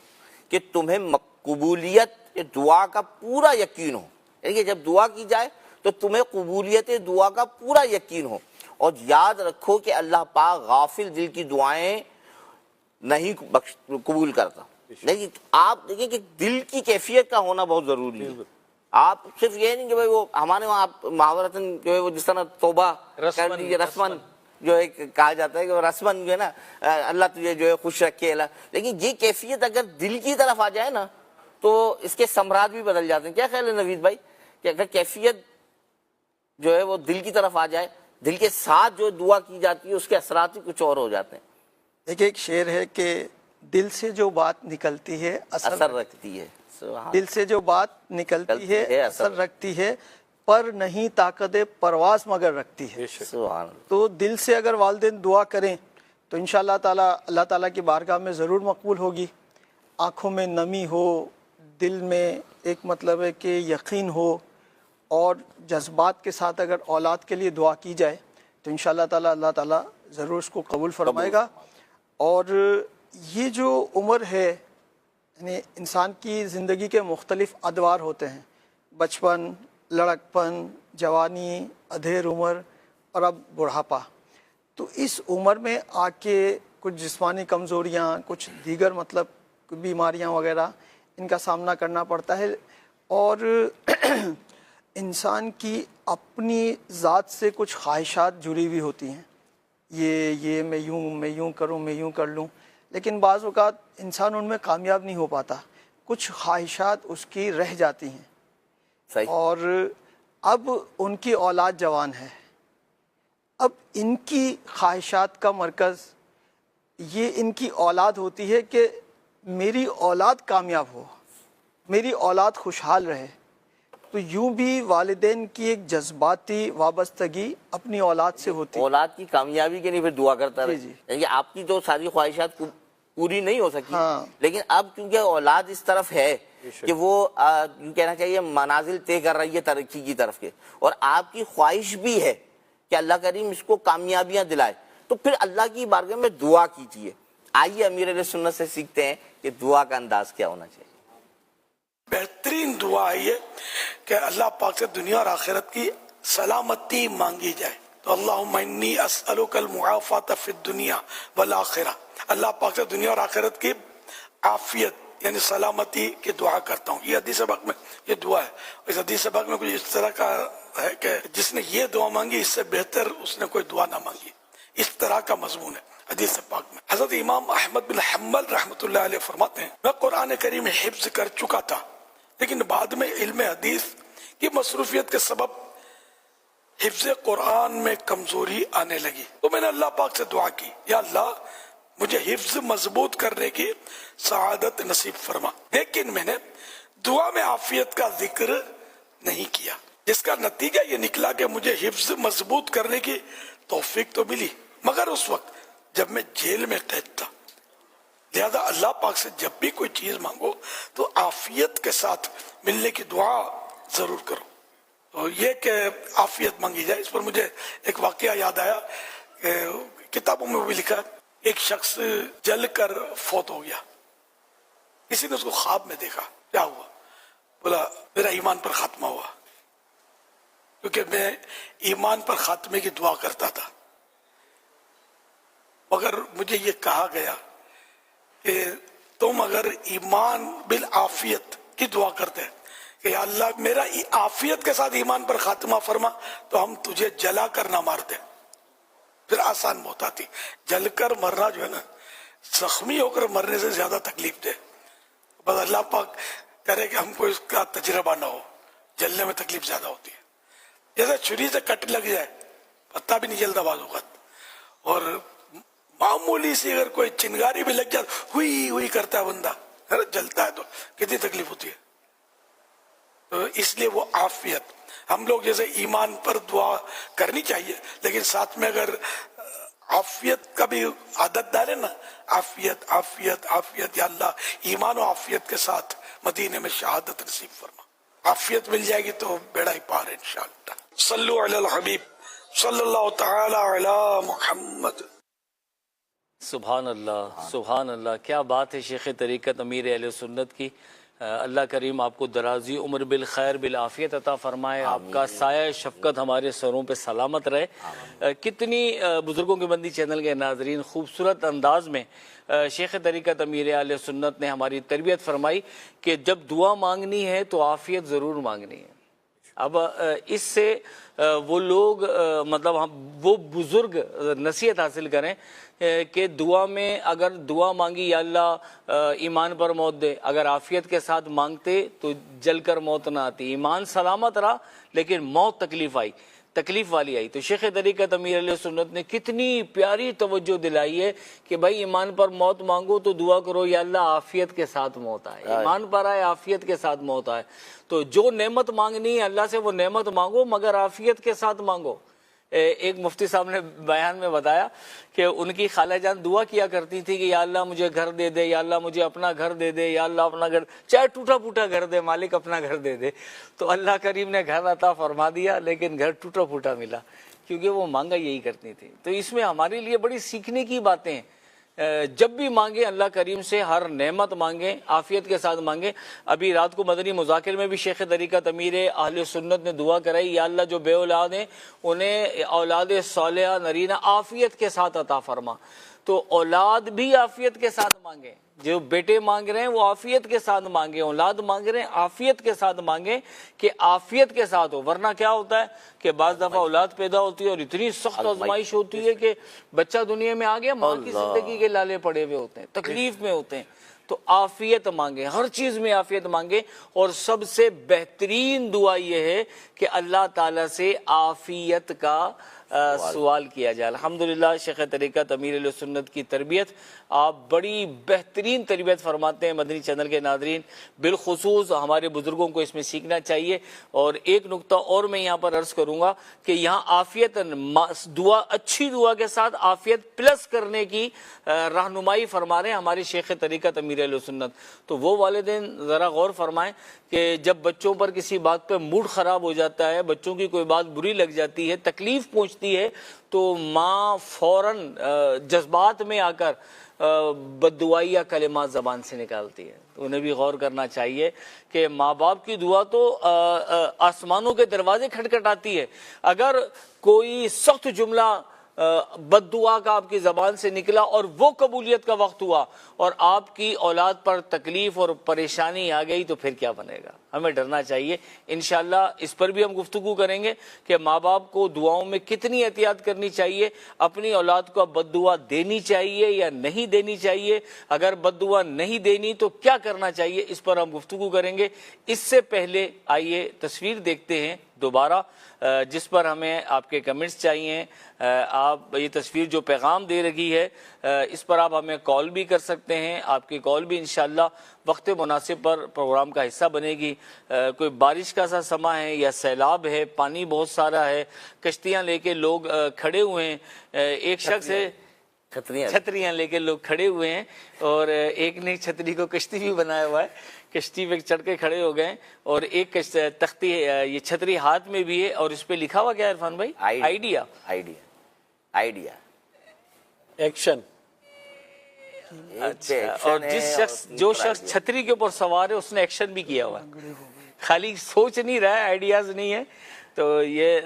کہ تمہیں قبولیت دعا کا پورا یقین ہو. یعنی کہ جب دعا کی جائے تو تمہیں قبولیت دعا کا پورا یقین ہو, اور یاد رکھو کہ اللہ پاک غافل دل کی دعائیں نہیں قبول کرتا. لیکن آپ دیکھیں کہ دل کی کیفیت کا ہونا بہت ضروری ہے. آپ صرف یہ نہیں کہ بھائی وہ ہمارے وہاں محاورتاً جو ہے وہ جس طرح توبہ کر لیجیے, رسمن جو ہے کہا جاتا ہے کہ رسمن جو ہے نا اللہ تجھے جو ہے خوش رکھے, لیکن یہ کیفیت اگر دل کی طرف آ جائے نا تو اس کے ثمرات بھی بدل جاتے ہیں. کیا خیال ہے نوید بھائی, کہ اگر کیفیت جو ہے وہ دل کی طرف آ جائے, دل کے ساتھ جو دعا کی جاتی ہے اس کے اثرات بھی کچھ اور ہو جاتے ہیں. ایک شعر ہے کہ دل سے جو بات نکلتی ہے اثر رکھتی ہے, دل سے جو بات نکلتی ہے اثر رکھتی ہے, پر نہیں طاقت پرواز مگر رکھتی ہے. تو دل سے اگر والدین دعا کریں تو انشاءاللہ تعالی اللہ تعالیٰ کی بارگاہ میں ضرور مقبول ہوگی. آنکھوں میں نمی ہو, دل میں ایک مطلب ہے کہ یقین ہو, اور جذبات کے ساتھ اگر اولاد کے لیے دعا کی جائے تو انشاءاللہ تعالی اللہ تعالیٰ ضرور اس کو قبول فرمائے گا. اور یہ جو عمر ہے, یعنی انسان کی زندگی کے مختلف ادوار ہوتے ہیں, بچپن, لڑکپن, جوانی, ادھیر عمر, اور اب بڑھاپا. تو اس عمر میں آ کے کچھ جسمانی کمزوریاں, کچھ دیگر مطلب بیماریاں وغیرہ ان کا سامنا کرنا پڑتا ہے, اور انسان کی اپنی ذات سے کچھ خواہشات جڑی ہوئی ہوتی ہیں, یہ میں یوں کروں, میں یوں کر لوں, لیکن بعض اوقات انسان ان میں کامیاب نہیں ہو پاتا. کچھ خواہشات اس کی رہ جاتی ہیں. صحیح. اور اب ان کی اولاد جوان ہے, اب ان کی خواہشات کا مرکز یہ ان کی اولاد ہوتی ہے کہ میری اولاد کامیاب ہو, میری اولاد خوشحال رہے. تو یوں بھی والدین کی ایک جذباتی وابستگی اپنی اولاد سے ہوتی ہے. اولاد کی کامیابی کے لیے پھر دعا کرتا رہے. یعنی آپ کی تو ساری خواہشات پوری نہیں ہو سکی, لیکن اب کیونکہ اولاد اس طرف ہے کہ وہ یوں کہنا چاہیے منازل طے کر رہی ہے ترقی کی طرف کے, اور آپ کی خواہش بھی ہے کہ اللہ کریم اس کو کامیابیاں دلائے, تو پھر اللہ کی بارگاہ میں دعا کیجیے. آئیے امیر علیہ سنت سے سیکھتے ہیں کہ دعا کا انداز کیا ہونا چاہیے. بہترین دعا ہے کہ اللہ پاک سے دنیا اور آخرت کی سلامتی مانگی جائے. تو اللہم انی اسألک المعافات فی الدنیا والآخرہ, اللہ پاک سے دنیا اور آخرت کی عافیت یعنی سلامتی کی دعا کرتا ہوں. یہ حدیث پاک میں یہ دعا ہے. اس حدیث پاک میں کچھ اس طرح کا ہے کہ جس نے یہ دعا مانگی اس سے بہتر اس نے کوئی دعا نہ مانگی, اس طرح کا مضمون ہے. حدیث پاک میں حضرت امام احمد بن حنبل رحمۃ اللہ علیہ فرماتے ہیں میں قرآن کریم حفظ کر چکا تھا لیکن بعد میں علم حدیث کی مصروفیت کے سبب حفظ قرآن میں کمزوری آنے لگی تو میں نے اللہ پاک سے دعا کی یا اللہ مجھے حفظ مضبوط کرنے کی سعادت نصیب فرما، لیکن میں نے دعا میں عافیت کا ذکر نہیں کیا، جس کا نتیجہ یہ نکلا کہ مجھے حفظ مضبوط کرنے کی توفیق تو ملی مگر اس وقت جب میں جیل میں قید تھا۔ لہذا اللہ پاک سے جب بھی کوئی چیز مانگو تو عافیت کے ساتھ ملنے کی دعا ضرور کرو۔ تو یہ کہ عافیت مانگی جائے، اس پر مجھے ایک واقعہ یاد آیا، کتابوں میں بھی لکھا ایک شخص جل کر فوت ہو گیا، کسی نے اس کو خواب میں دیکھا، کیا ہوا؟ بولا میرا ایمان پر خاتمہ ہوا، کیونکہ میں ایمان پر خاتمے کی دعا کرتا تھا، مگر مجھے یہ کہا گیا کہ تم اگر ایمان بالعافیت کی دعا کرتے کہ یا اللہ میرا عافیت کے ساتھ ایمان پر خاتمہ فرما تو ہم تجھے جلا کر نہ مارتے، پھر آسان موت آتی۔ جل کر مرنا جو ہے نا، زخمی ہو کر مرنے سے زیادہ تکلیف دے، بس اللہ پاک کرے کہ ہم کو اس کا تجربہ نہ ہو، جلنے میں تکلیف زیادہ ہوتی ہے۔ جیسے چھری سے کٹ لگ جائے پتہ بھی نہیں جلتا بعض اوقات، اور معمولی سی اگر کوئی چنگاری بھی لگ جائے ہوئی ہوئی کرتا ہے بندہ، جلتا ہے تو کتنی تکلیف ہوتی ہے۔ تو اس لیے وہ عافیت، ہم لوگ جیسے ایمان پر دعا کرنی چاہیے لیکن ساتھ میں اگر عافیت کا بھی عادت ڈالے نا، عافیت عافیت عافیت، یا اللہ ایمان و عافیت کے ساتھ مدینے میں شہادت نصیب فرما، عافیت مل جائے گی تو بیڑا ہی پار ہے انشاءاللہ۔ صلو علی الحبیب صلی اللہ تعالی علی محمد۔ سبحان اللہ سبحان اللہ، کیا بات ہے شیخ طریقت امیر اہل سنت کی۔ اللہ کریم آپ کو درازی عمر بالخیر بالعافیت عطا فرمائے، آپ کا سایہ شفقت ہمارے سروں پہ سلامت رہے۔ کتنی بزرگوں کے بندی چینل کے ناظرین خوبصورت انداز میں شیخ طریقت امیر اہل سنت نے ہماری تربیت فرمائی کہ جب دعا مانگنی ہے تو عافیت ضرور مانگنی ہے۔ اب اس سے وہ لوگ مطلب وہ بزرگ نصیحت حاصل کریں کہ دعا میں اگر دعا مانگی یا اللہ ایمان پر موت دے، اگر عافیت کے ساتھ مانگتے تو جل کر موت نہ آتی، ایمان سلامت رہا لیکن موت تکلیف والی آئی۔ تو شیخ طریقت امیر علیہ سنت نے کتنی پیاری توجہ دلائی ہے کہ بھائی ایمان پر موت مانگو تو دعا کرو یا اللہ عافیت کے ساتھ موت آئے، ایمان پر آئے عافیت کے ساتھ موت آئے۔ تو جو نعمت مانگنی ہے اللہ سے وہ نعمت مانگو مگر عافیت کے ساتھ مانگو۔ ایک مفتی صاحب نے بیان میں بتایا کہ ان کی خالہ جان دعا کیا کرتی تھی کہ یا اللہ مجھے گھر دے دے، یا اللہ مجھے اپنا گھر دے دے، یا اللہ اپنا گھر، چاہے ٹوٹا پھوٹا گھر دے، مالک اپنا گھر دے دے۔ تو اللہ کریم نے گھر عطا فرما دیا لیکن گھر ٹوٹا پھوٹا ملا، کیونکہ وہ مانگا یہی کرتی تھی۔ تو اس میں ہمارے لیے بڑی سیکھنے کی باتیں ہیں، جب بھی مانگیں اللہ کریم سے ہر نعمت مانگیں، عافیت کے ساتھ مانگیں۔ ابھی رات کو مدنی مذاکر میں بھی شیخ طریقت امیر اہل سنت نے دعا کرائی، یا اللہ جو بے اولاد ہیں انہیں اولاد صالحہ نرینہ عافیت کے ساتھ عطا فرما۔ تو اولاد بھی عافیت کے ساتھ مانگیں، جو بیٹے مانگ رہے ہیں وہ عافیت کے ساتھ مانگیں، اولاد مانگ رہے ہیں عافیت کے ساتھ مانگیں کہ عافیت کے ساتھ ہو، ورنہ کیا ہوتا ہے کہ بعض دفعہ اولاد پیدا ہوتی ہے اور اتنی سخت آزمائش ہوتی ہے کہ بچہ دنیا میں آ گیا، ماں کی زندگی کے لالے پڑے ہوئے ہوتے ہیں، تکلیف میں ہوتے ہیں۔ تو عافیت مانگیں، ہر چیز میں عافیت مانگیں، اور سب سے بہترین دعا یہ ہے کہ اللہ تعالیٰ سے عافیت کا سوال کیا جائے۔ الحمدللہ شیخ طریقت امیر علیہ سنت کی تربیت آپ بڑی بہترین تربیت فرماتے ہیں۔ مدنی چینل کے ناظرین بالخصوص ہمارے بزرگوں کو اس میں سیکھنا چاہیے۔ اور ایک نقطہ اور میں یہاں پر عرض کروں گا کہ یہاں عافیت دعا، اچھی دعا کے ساتھ عافیت پلس کرنے کی رہنمائی فرما رہے ہیں ہمارے شیخ طریقت امیر علیہ سنت۔ تو وہ والدین ذرا غور فرمائیں کہ جب بچوں پر کسی بات پہ موڈ خراب ہو جاتا ہے، بچوں کی کوئی بات بری لگ جاتی ہے، تکلیف پہنچتی ہے، تو ماں فوراً جذبات میں آ کر بددعائی یا کلمات زبان سے نکالتی ہے۔ تو انہیں بھی غور کرنا چاہیے کہ ماں باپ کی دعا تو آسمانوں کے دروازے کھٹکھٹاتی ہے۔ اگر کوئی سخت جملہ بد دعا کا آپ کی زبان سے نکلا اور وہ قبولیت کا وقت ہوا اور آپ کی اولاد پر تکلیف اور پریشانی آ گئی تو پھر کیا بنے گا؟ ہمیں ڈرنا چاہیے. انشاءاللہ اس پر بھی ہم گفتگو کریں گے کہ ماں باپ کو دعاؤں میں کتنی احتیاط کرنی چاہیے, اپنی اولاد کو بد دعا دینی چاہیے یا نہیں دینی چاہیے, اگر بد دعا نہیں دینی تو کیا کرنا چاہیے, اس پر ہم گفتگو کریں گے. اس سے پہلے آئیے تصویر دیکھتے ہیں دوبارہ جس پر ہمیں آپ کے کمنٹس چاہیے. آپ یہ تصویر جو پیغام دے رہی ہے اس پر آپ ہمیں کال بھی کر سکتے ہیں. آپ کی کال بھی انشاءاللہ وقت مناسب پر پروگرام کا حصہ بنے گی. کوئی بارش کا سا سما ہے یا سیلاب ہے, پانی بہت سارا ہے, کشتیاں لے کے لوگ کھڑے ہوئے ہیں, ایک شخص ہے چھتریاں لے کے لوگ کھڑے ہوئے ہیں اور ایک نے چھتری کو کشتی بھی بنایا ہوا ہے, کشتی پہ چڑھ کے کھڑے ہو گئے اور ایک تختی یہ چھتری ہاتھ میں بھی ہے اور اس پہ لکھا ہوا کیا ہے عرفان بھائی؟ Idea action. اور جو شخص چھتری کے اوپر سوار ہے اس نے ایکشن بھی کیا ہوا ہے, خالی سوچ نہیں رہا ہے, آئیڈیاز نہیں ہے. تو یہ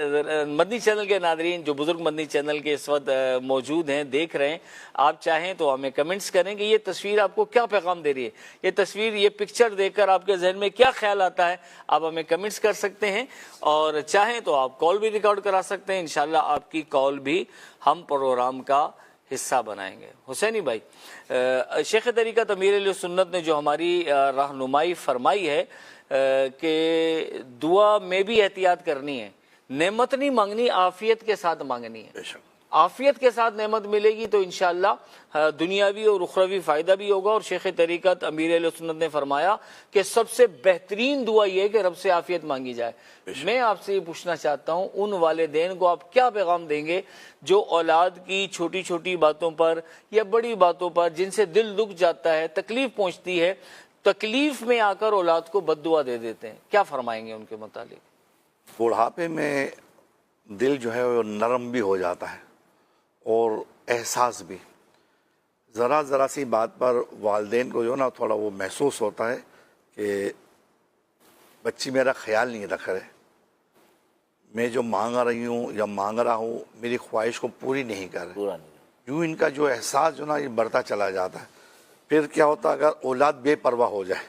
مدنی چینل کے ناظرین جو بزرگ مدنی چینل کے اس وقت موجود ہیں, دیکھ رہے ہیں, آپ چاہیں تو ہمیں کمنٹس کریں کہ یہ تصویر آپ کو کیا پیغام دے رہی ہے, یہ تصویر, یہ پکچر دیکھ کر آپ کے ذہن میں کیا خیال آتا ہے, آپ ہمیں کمنٹس کر سکتے ہیں. اور چاہیں تو آپ کال بھی ریکارڈ کرا سکتے ہیں, انشاءاللہ آپ کی کال بھی ہم پروگرام کا حصہ بنائیں گے. حسینی بھائی, شیخ طریقت امیر اہل سنت نے جو ہماری رہنمائی فرمائی ہے کہ دعا میں بھی احتیاط کرنی ہے, نعمت نہیں مانگنی, عافیت کے ساتھ مانگنی ہے. عافیت کے ساتھ نعمت ملے گی تو انشاءاللہ دنیاوی اور اخروی فائدہ بھی ہوگا. اور شیخ طریقت امیر اہل سنت نے فرمایا کہ سب سے بہترین دعا یہ ہے کہ رب سے عافیت مانگی جائے. میں آپ سے یہ پوچھنا چاہتا ہوں, ان والدین کو آپ کیا پیغام دیں گے جو اولاد کی چھوٹی چھوٹی باتوں پر یا بڑی باتوں پر جن سے دل دکھ جاتا ہے, تکلیف پہنچتی ہے, تکلیف میں آ کر اولاد کو بد دعا دے دیتے ہیں, کیا فرمائیں گے ان کے متعلق؟ بڑھاپے میں دل جو ہے وہ نرم بھی ہو جاتا ہے اور احساس بھی. ذرا سی بات پر والدین کو جو نا تھوڑا وہ محسوس ہوتا ہے کہ بچی میرا خیال نہیں رکھ رہے, میں جو مانگ رہی ہوں یا مانگ رہا ہوں میری خواہش کو پوری نہیں کر رہے. یوں ان کا جو احساس جو نا یہ بڑھتا چلا جاتا ہے. پھر کیا ہوتا ہے اگر اولاد بے پرواہ ہو جائے,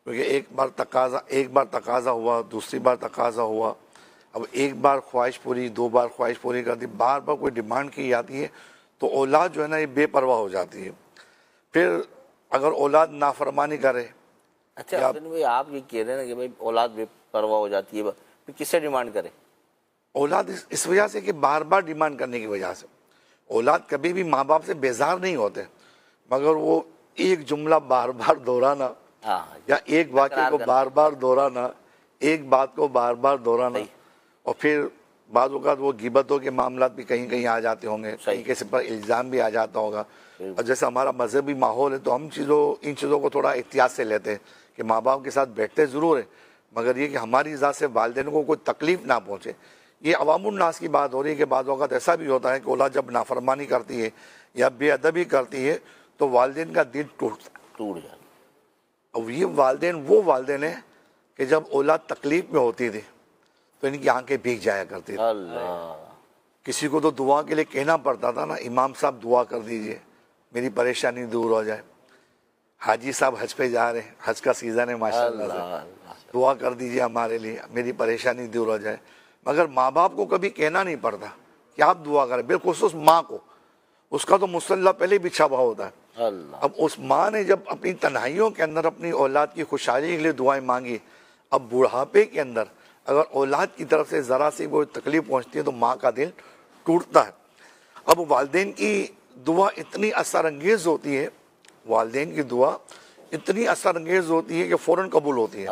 کیونکہ ایک بار تقاضا ہوا, دوسری بار تقاضا ہوا, اب ایک بار خواہش پوری, دو بار خواہش پوری کر دی, بار بار کوئی ڈیمانڈ کی جاتی ہے تو اولاد جو ہے نا یہ بے پرواہ ہو جاتی ہے. پھر اگر اولاد نافرمانی کرے. اچھا آپ یہ کہہ رہے ہیں کہ بھائی اولاد بے پرواہ ہو جاتی ہے, پھر کس سے ڈیمانڈ کرے؟ اولاد اس وجہ سے کہ بار بار ڈیمانڈ کرنے کی وجہ سے. اولاد کبھی بھی ماں باپ سے بیزار نہیں ہوتے, مگر وہ ایک جملہ بار بار دہرانا یا ایک واقعے کو بار بار دہرانا, ایک بات کو بار بار دہرانا, اور پھر بعض اوقات وہ غیبتوں کے معاملات بھی کہیں کہیں آ جاتے ہوں گے, کہیں کسی پر الزام بھی آ جاتا ہوگا. اور جیسے ہمارا مذہبی ماحول ہے تو ہم ان چیزوں کو تھوڑا احتیاط سے لیتے ہیں کہ ماں باپ کے ساتھ بیٹھتے ضرور ہیں, مگر یہ کہ ہماری ذات سے والدین کو کوئی تکلیف نہ پہنچے. یہ عوام الناس کی بات ہو رہی ہے کہ بعض اوقات ایسا بھی ہوتا ہے کہ اولاد جب نافرمانی کرتی ہے یا بے ادبی کرتی ہے تو والدین کا دل ٹوٹ جاتا ہے. اب یہ والدین وہ والدین ہیں کہ جب اولاد تکلیف میں ہوتی تھی تو ان کی آنکھیں بھیگ جایا کرتی تھی. کسی کو تو دعا کے لیے کہنا پڑتا تھا نا, امام صاحب دعا کر دیجئے میری پریشانی دور ہو جائے. حاجی صاحب حج پہ جا رہے ہیں, حج کا سیزن ہے ماشاءاللہ سے, دعا کر دیجئے ہمارے لیے میری پریشانی دور ہو جائے. مگر ماں باپ کو کبھی کہنا نہیں پڑتا کہ آپ دعا کریں, بالخصوص ماں کو, اس کا تو مسلح پہلے بچھا ہوا ہوتا ہے. اب اس ماں نے جب اپنی تنہائیوں کے اندر اپنی اولاد کی خوشحالی کے لیے دعائیں مانگی, اب بڑھاپے کے اندر اگر اولاد کی طرف سے ذرا سی وہ تکلیف پہنچتی ہے تو ماں کا دل ٹوٹتا ہے. اب والدین کی دعا اتنی اثر انگیز ہوتی ہے, والدین کی دعا اتنی اثر انگیز ہوتی ہے کہ فوراً قبول ہوتی ہے.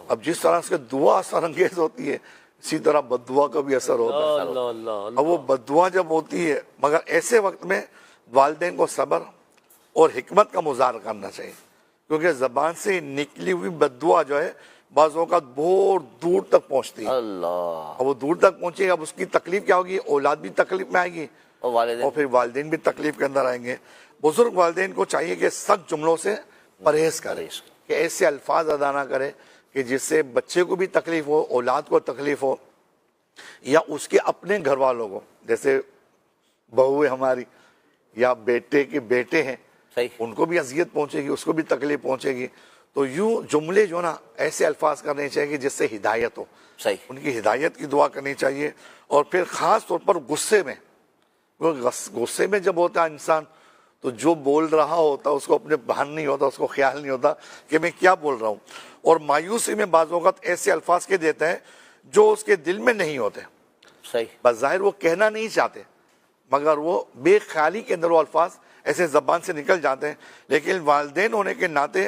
اب جس طرح سے دعا اثر انگیز ہوتی ہے اسی طرح بد دعا کا بھی اثر ہوتا ہے. اب وہ بد دعا جب ہوتی ہے, مگر ایسے وقت میں والدین کو صبر اور حکمت کا مظاہرہ کرنا چاہیے, کیونکہ زبان سے نکلی ہوئی بد دعا جو ہے بعض اوقات بہت دور تک پہنچتی ہے. اب وہ دور تک پہنچے, اب اس کی تکلیف کیا ہوگی, اولاد بھی تکلیف میں آئے گی اور پھر والدین بھی تکلیف کے اندر آئیں گے. بزرگ والدین کو چاہیے کہ سخت جملوں سے پرہیز کرے, کہ ایسے الفاظ ادا نہ کرے کہ جس سے بچے کو بھی تکلیف ہو, اولاد کو تکلیف ہو, یا اس کے اپنے گھر والوں کو. جیسے بہو ہے ہماری یا بیٹے کے بیٹے ہیں, صحیح. ان کو بھی اذیت پہنچے گی, اس کو بھی تکلیف پہنچے گی. تو یوں جملے جو نا ایسے الفاظ کرنے چاہیے جس سے ہدایت ہو, صحیح. ان کی ہدایت کی دعا کرنی چاہیے. اور پھر خاص طور پر غصے میں, غصے میں جب ہوتا ہے انسان تو جو بول رہا ہوتا اس کو اپنے بھان نہیں ہوتا, اس کو خیال نہیں ہوتا کہ میں کیا بول رہا ہوں. اور مایوسی میں بعض اوقات ایسے الفاظ کے دیتے ہیں جو اس کے دل میں نہیں ہوتے, صحیح. بظاہر وہ کہنا نہیں چاہتے مگر وہ بے خیالی کے اندر وہ الفاظ ایسے زبان سے نکل جاتے ہیں. لیکن والدین ہونے کے ناطے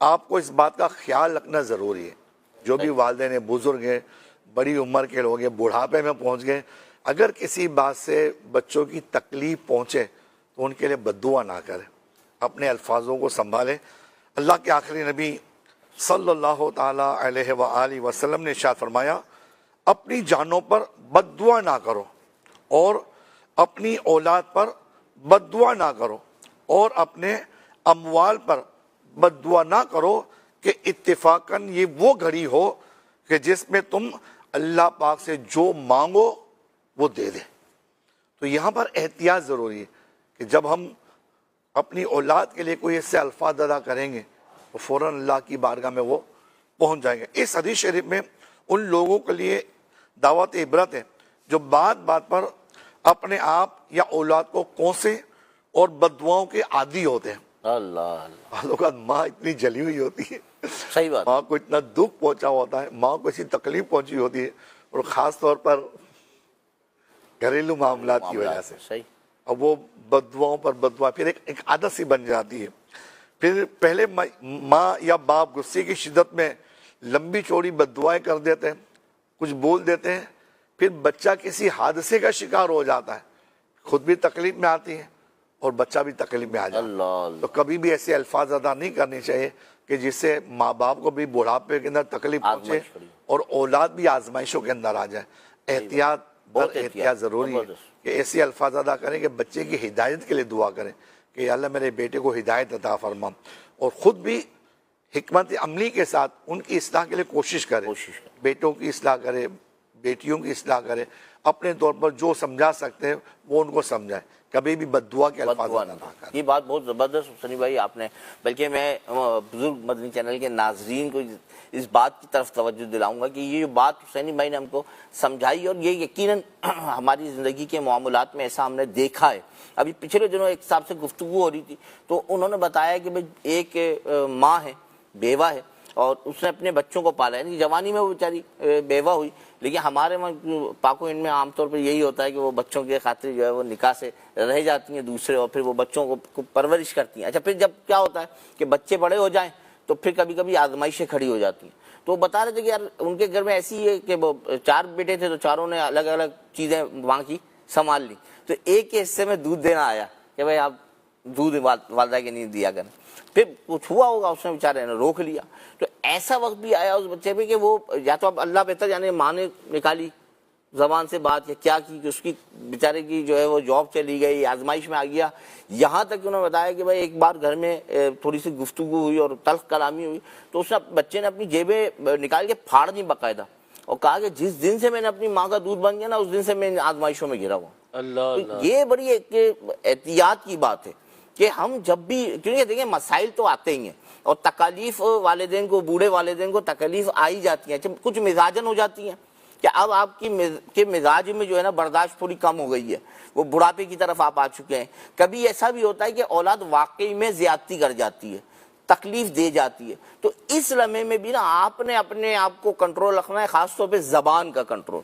آپ کو اس بات کا خیال رکھنا ضروری ہے. جو بھی والدین ہیں, بزرگ ہیں, بڑی عمر کے لوگ ہیں, بڑھاپے میں پہنچ گئے, اگر کسی بات سے بچوں کی تکلیف پہنچے تو ان کے لیے بد دعا نہ کریں, اپنے الفاظوں کو سنبھالیں. اللہ کے آخری نبی صلی اللہ تعالیٰ علیہ وآلہ وسلم نے ارشاد فرمایا, اپنی جانوں پر بد دعا نہ کرو اور اپنی اولاد پر بد دعا نہ کرو اور اپنے اموال پر بد دعا نہ کرو کہ اتفاقاً یہ وہ گھڑی ہو کہ جس میں تم اللہ پاک سے جو مانگو وہ دے دے. تو یہاں پر احتیاط ضروری ہے کہ جب ہم اپنی اولاد کے لیے کوئی ایسے الفاظ ادا کریں گے تو فوراً اللہ کی بارگاہ میں وہ پہنچ جائیں گے. اس حدیث شریف میں ان لوگوں کے لیے دعوت عبرت ہے جو بات بات پر اپنے آپ یا اولاد کو کوسے اور بد دعاؤں کے عادی ہوتے ہیں. اللہ بعض اوقات ماں اتنی جلی ہوئی ہوتی ہے, صحیح بات. ماں کو اتنا دکھ پہنچا ہوتا ہے, ماں کو ایسی تکلیف پہنچی ہوتی ہے, اور خاص طور پر گھریلو معاملات کی وجہ سے. صحیح. اب وہ بد دعاؤں پر بد دعا پھر ایک عادت سی بن جاتی ہے. پھر پہلے ماں یا باپ غصے کی شدت میں لمبی چوڑی بد دعائیں کر دیتے ہیں, کچھ بول دیتے ہیں, پھر بچہ کسی حادثے کا شکار ہو جاتا ہے, خود بھی تکلیف میں آتی ہے اور بچہ بھی تکلیف میں آ جاتا ہے. اللہ. تو کبھی بھی ایسے الفاظ ادا نہیں کرنے چاہیے کہ جس سے ماں باپ کو بھی بڑھاپے کے اندر تکلیف پہنچے اور اولاد بھی آزمائشوں کے اندر آ جائے. احتیاط بہت احتیاط ضروری ہے کہ ایسے الفاظ ادا کریں کہ بچے کی ہدایت کے لیے دعا کریں کہ یا اللہ میرے بیٹے کو ہدایت عطا فرما, اور خود بھی حکمت عملی کے ساتھ ان کی اصلاح کے لیے کوشش کرے. بیٹوں کی اصلاح کرے, بیٹیوں کی اصلاح کرے, اپنے طور پر جو سمجھا سکتے ہیں وہ ان کو سمجھائے, کبھی بھی بد دعا کے الفاظ نہ کریں. یہ بات بہت زبردست حسینی بھائی آپ نے, بلکہ میں بزرگ مدنی چینل کے ناظرین کو اس بات کی طرف توجہ دلاؤں گا کہ یہ جو بات حسینی بھائی نے ہم کو سمجھائی, اور یہ یقیناً ہماری زندگی کے معاملات میں ایسا ہم نے دیکھا ہے. ابھی پچھلے دنوں ایک صاحب سے گفتگو ہو رہی تھی تو انہوں نے بتایا کہ ایک ماں ہے, بیوہ ہے, اور اس نے اپنے بچوں کو پالا, یعنی جوانی میں وہ بیچاری بیوہ ہوئی, لیکن ہمارے پاک و ہند میں عام طور پہ یہی ہوتا ہے کہ وہ بچوں کے خاطر جو ہے وہ نکاح سے رہ جاتی ہیں دوسرے, اور پھر وہ بچوں کو پرورش کرتی ہیں. اچھا, پھر جب کیا ہوتا ہے کہ بچے بڑے ہو جائیں تو پھر کبھی کبھی آزمائشیں کھڑی ہو جاتی ہیں. تو وہ بتا رہے تھے کہ یار ان کے گھر میں ایسی ہے کہ وہ 4 بیٹے تھے تو چاروں نے الگ الگ چیزیں وہاں کی سنبھال لی. تو ایک کے حصے میں دودھ دینا آیا کہ بھائی آپ دودھ والدہ کے نہیں دیا کریں. پھر کچھ ہوا ہوگا, اس نے بیچارے نے روک لیا. تو ایسا وقت بھی آیا اس بچے پہ کہ وہ یا تو اب اللہ بہتر جانے ماں نے نکالی زبان سے بات یا کیا کی کہ اس کی بیچارے کی جو ہے وہ جاب چلی گئی, آزمائش میں آ گیا. یہاں تک انہوں نے بتایا کہ بھائی ایک بار گھر میں تھوڑی سی گفتگو ہوئی اور تلخ کلامی ہوئی تو اس نے بچے نے اپنی جیبیں نکال کے پھاڑ دی باقاعدہ, اور کہا کہ جس دن سے میں نے اپنی ماں کا دودھ بن گیا نا اس دن سے میں آزمائشوں میں گھرا ہوا. اللہ. یہ بڑی ایک احتیاط کی بات ہے کہ ہم جب بھی, کیونکہ دیکھیں مسائل تو آتے ہی ہیں اور تکالیف والدین کو, بوڑھے والدین کو تکالیف آئی جاتی ہیں, کچھ مزاجن ہو جاتی ہیں کہ اب آپ کی مزاج میں جو ہے نا برداشت تھوڑی کم ہو گئی ہے, وہ بڑھاپے کی طرف آپ آ چکے ہیں. کبھی ایسا بھی ہوتا ہے کہ اولاد واقعی میں زیادتی کر جاتی ہے, تکلیف دے جاتی ہے, تو اس لمحے میں بھی نا آپ نے اپنے آپ کو کنٹرول رکھنا ہے, خاص طور پہ زبان کا کنٹرول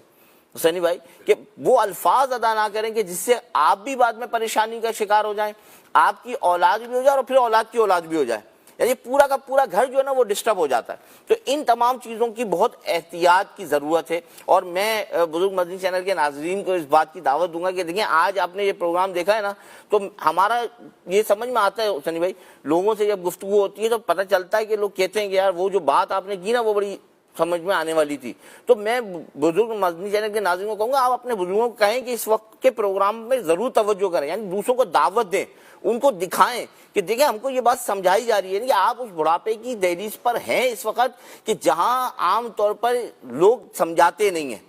حسینی بھائی, کہ وہ الفاظ ادا نہ کریں کہ جس سے آپ بھی بعد میں پریشانی کا شکار ہو جائیں, آپ کی اولاد بھی ہو جائے اور پھر اولاد کی اولاد بھی ہو جائے, یعنی پورا کا پورا گھر جو ہے نا وہ ڈسٹرب ہو جاتا ہے. تو ان تمام چیزوں کی بہت احتیاط کی ضرورت ہے, اور میں بزرگ مدنی چینل کے ناظرین کو اس بات کی دعوت دوں گا کہ دیکھیں آج آپ نے یہ پروگرام دیکھا ہے نا تو ہمارا یہ سمجھ میں آتا ہے حسینی بھائی, لوگوں سے جب گفتگو ہوتی ہے تو پتہ چلتا ہے کہ لوگ کہتے ہیں کہ یار وہ جو بات آپ نے کی نا وہ بڑی سمجھ میں آنے والی تھی. تو میں بزرگ مدنی چینل کے ناظرین کو کہوں گا آپ اپنے بزرگوں کو کہیں کہ اس وقت کے پروگرام میں ضرور توجہ کریں, یعنی دوسروں کو دعوت دیں, ان کو دکھائیں کہ دیکھیں ہم کو یہ بات سمجھائی جا رہی ہے کہ آپ اس بڑھاپے کی دہلیز پر ہیں اس وقت کہ جہاں عام طور پر لوگ سمجھاتے نہیں ہیں.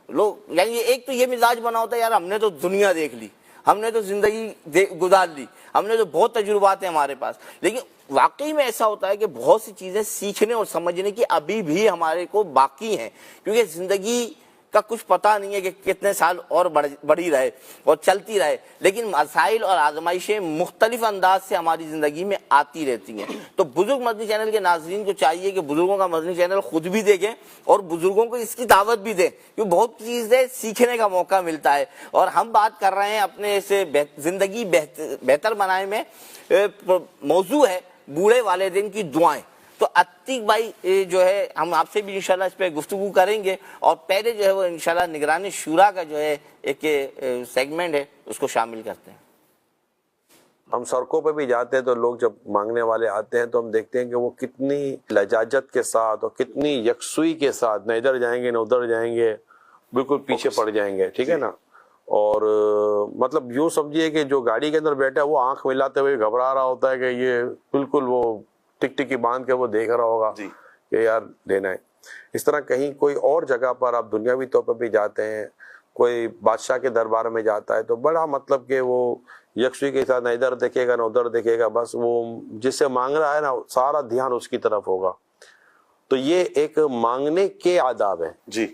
لوگ یعنی ایک تو یہ مزاج بنا ہوتا ہے یار ہم نے تو دنیا دیکھ لی, ہم نے تو زندگی گزار لی, ہم نے تو بہت تجربات ہیں ہمارے پاس, لیکن واقعی میں ایسا ہوتا ہے کہ بہت سی چیزیں سیکھنے اور سمجھنے کی ابھی بھی ہمارے کو باقی ہیں, کیونکہ زندگی کا کچھ پتہ نہیں ہے کہ کتنے سال اور بڑھی رہے اور چلتی رہے, لیکن مسائل اور آزمائشیں مختلف انداز سے ہماری زندگی میں آتی رہتی ہیں. تو بزرگ مدنی چینل کے ناظرین کو چاہیے کہ بزرگوں کا مدنی چینل خود بھی دیکھیں اور بزرگوں کو اس کی دعوت بھی دیں, کیونکہ بہت چیزیں سیکھنے کا موقع ملتا ہے. اور ہم بات کر رہے ہیں اپنے سے زندگی بہتر بنانے میں, موضوع ہے بوڑھے والدین کی دعائیں. تو عتیق بھائی جو ہے ہم آپ سے بھی انشاءاللہ اس پہ گفتگو کریں گے, اور پہلے جو ہے وہ انشاءاللہ نگرانی شورا کا جو ہے ایک سیگمنٹ ہے اس کو شامل کرتے ہیں. ہم سڑکوں پہ بھی جاتے ہیں تو لوگ جب مانگنے والے آتے ہیں تو ہم دیکھتے ہیں کہ وہ کتنی لجاجت کے ساتھ اور کتنی یکسوئی کے ساتھ, نہ ادھر جائیں گے نہ ادھر جائیں گے, بالکل پیچھے پڑ جائیں گے, ٹھیک ہے نا. اور مطلب یوں سمجھیے کہ جو گاڑی کے اندر بیٹھا ہے وہ آنکھ ملاتے ہوئے گھبرا رہا ہوتا ہے کہ یہ بالکل وہ ٹک ٹکی باندھ کے وہ دیکھ رہا ہوگا کہ یار دینا ہے. اس طرح کہیں کوئی اور جگہ پر آپ دنیاوی طور پر بھی جاتے ہیں, کوئی بادشاہ کے دربار میں جاتا ہے تو بڑا مطلب کہ وہ یکسوئی کے ساتھ نہ ادھر دیکھے گا نہ ادھر دیکھے گا, بس وہ جس سے مانگ رہا ہے نا سارا دھیان اس کی طرف ہوگا. تو یہ ایک مانگنے کے آداب ہیں جی.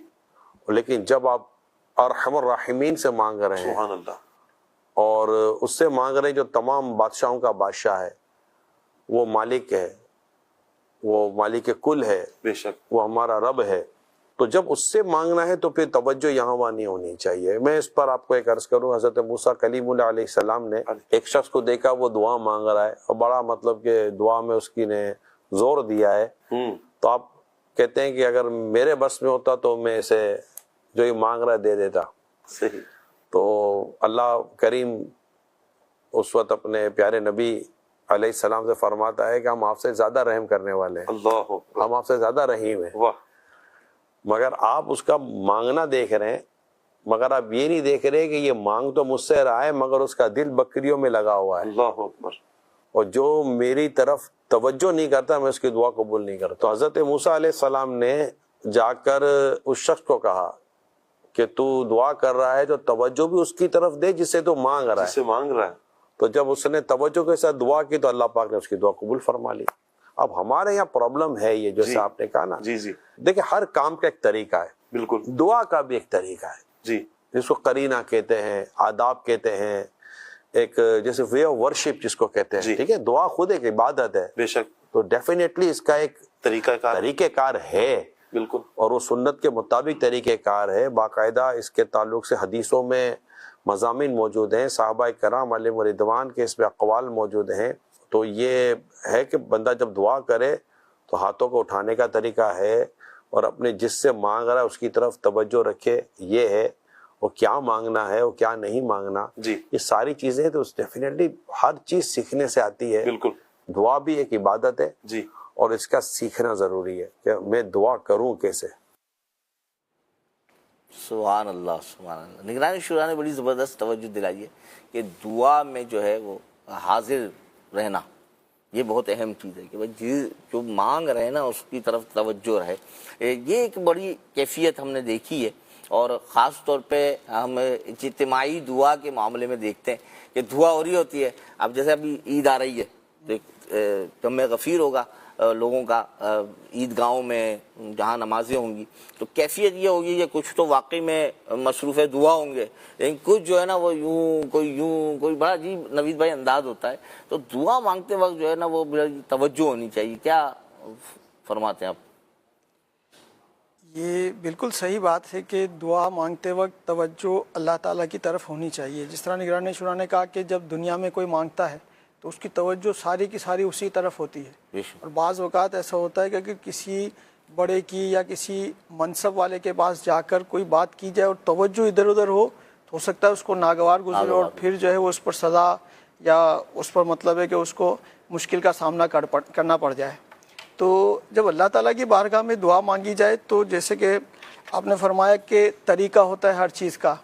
لیکن جب آپ ارحم الراحمین سے مانگ رہے ہیں, سبحان اللہ, اور اس سے مانگ رہے ہیں جو تمام بادشاہوں کا بادشاہ ہے, وہ مالک ہے, وہ مالک کل ہے, بے شک وہ ہمارا رب ہے, تو جب اس سے مانگنا ہے تو پھر توجہ یہاں وہاں نہیں ہونی چاہیے. میں اس پر آپ کو ایک عرض کروں, حضرت موسیٰ کلیم اللہ علیہ السلام نے ایک شخص کو دیکھا وہ دعا مانگ رہا ہے اور بڑا مطلب کہ دعا میں اس کی نے زور دیا ہے, تو آپ کہتے ہیں کہ اگر میرے بس میں ہوتا تو میں اسے جو یہ مانگ رہا ہے دے دیتا. صحیح. تو اللہ کریم اس وقت اپنے پیارے نبی علیہ السلام سے فرماتا ہے کہ ہم آپ سے زیادہ رحم کرنے والے ہیں, اللہ, ہم آپ سے زیادہ رحیم ہیں. واہ. مگر آپ اس کا مانگنا دیکھ رہے ہیں, مگر آپ یہ نہیں دیکھ رہے کہ یہ مانگ تو مجھ سے رہا ہے مگر اس کا دل بکریوں میں لگا ہوا ہے, اللہ اکبر. اور جو میری طرف توجہ نہیں کرتا میں اس کی دعا قبول نہیں کرتا. تو حضرت موسیٰ علیہ السلام نے جا کر اس شخص کو کہا کہ تو دعا کر رہا ہے تو توجہ بھی اس کی طرف دے جس سے تو مانگ رہا ہے. جس سے مانگ رہا ہے. تو جب اس نے توجہ کے ساتھ دعا کی تو اللہ پاک نے اس کی دعا قبول فرما لی. اب ہمارے یہاں پرابلم ہے یہ جیسے آپ نے کہا نا, جی جی, دیکھیں ہر کام کا ایک طریقہ ہے, بالکل, دعا کا بھی ایک طریقہ ہے جی, جس کو قرینہ کہتے ہیں, آداب کہتے ہیں, ایک جیسے وے آف ورشپ جس کو کہتے ہیں, ٹھیک ہے. دعا خود ایک عبادت ہے, بے شک, تو ڈیفینیٹلی اس کا ایک طریقہ کار ہے, بالکل, اور وہ سنت کے مطابق طریقہ کار ہے. باقاعدہ اس کے تعلق سے حدیثوں میں مضامین موجود ہیں, صحابہ کرام علیہم رضوان کے اس میں اقوال موجود ہیں. تو یہ ہے کہ بندہ جب دعا کرے تو ہاتھوں کو اٹھانے کا طریقہ ہے, اور اپنے جس سے مانگ رہا ہے اس کی طرف توجہ رکھے. یہ ہے وہ کیا مانگنا ہے وہ کیا نہیں مانگنا, جی, یہ ساری چیزیں تو ڈیفینیٹلی ہر چیز سیکھنے سے آتی ہے. بالکل, دعا بھی ایک عبادت ہے جی, اور اس کا سیکھنا ضروری ہے کہ میں دعا کروں کیسے. سبحان اللہ, سبحان اللہ. نگرانی شورا نے بڑی زبردست توجہ دلائی ہے کہ دعا میں جو ہے وہ حاضر رہنا یہ بہت اہم چیز ہے, کہ بھائی جو مانگ رہے ہیں نا اس کی طرف توجہ رہے. یہ ایک بڑی کیفیت ہم نے دیکھی ہے, اور خاص طور پہ ہم اجتماعی دعا کے معاملے میں دیکھتے ہیں کہ دعا ہو رہی ہوتی ہے. اب جیسے ابھی عید آ رہی ہے تو جمع غفیر ہوگا لوگوں کا عید گاہوں میں جہاں نمازیں ہوں گی, تو کیفیت یہ ہوگی کہ کچھ تو واقعی میں مصروف دعا ہوں گے, لیکن کچھ جو ہے نا وہ یوں کوئی بڑا عجیب نوید بھائی انداز ہوتا ہے. تو دعا مانگتے وقت جو ہے نا وہ توجہ ہونی چاہیے. کیا فرماتے ہیں آپ؟ یہ بالکل صحیح بات ہے کہ دعا مانگتے وقت توجہ اللہ تعالیٰ کی طرف ہونی چاہیے. جس طرح نگران شورا نے کہا کہ جب دنیا میں کوئی مانگتا ہے تو اس کی توجہ ساری کی ساری اسی طرف ہوتی ہے, اور بعض اوقات ایسا ہوتا ہے کہ اگر کسی بڑے کی یا کسی منصب والے کے پاس جا کر کوئی بات کی جائے اور توجہ ادھر ادھر ہو سکتا ہے اس کو ناگوار گزرے اور پھر جو ہے وہ اس پر سزا یا اس پر مطلب ہے کہ اس کو مشکل کا سامنا کرنا پڑ جائے. تو جب اللہ تعالیٰ کی بارگاہ میں دعا مانگی جائے تو جیسے کہ آپ نے فرمایا کہ طریقہ ہوتا ہے ہر چیز کا,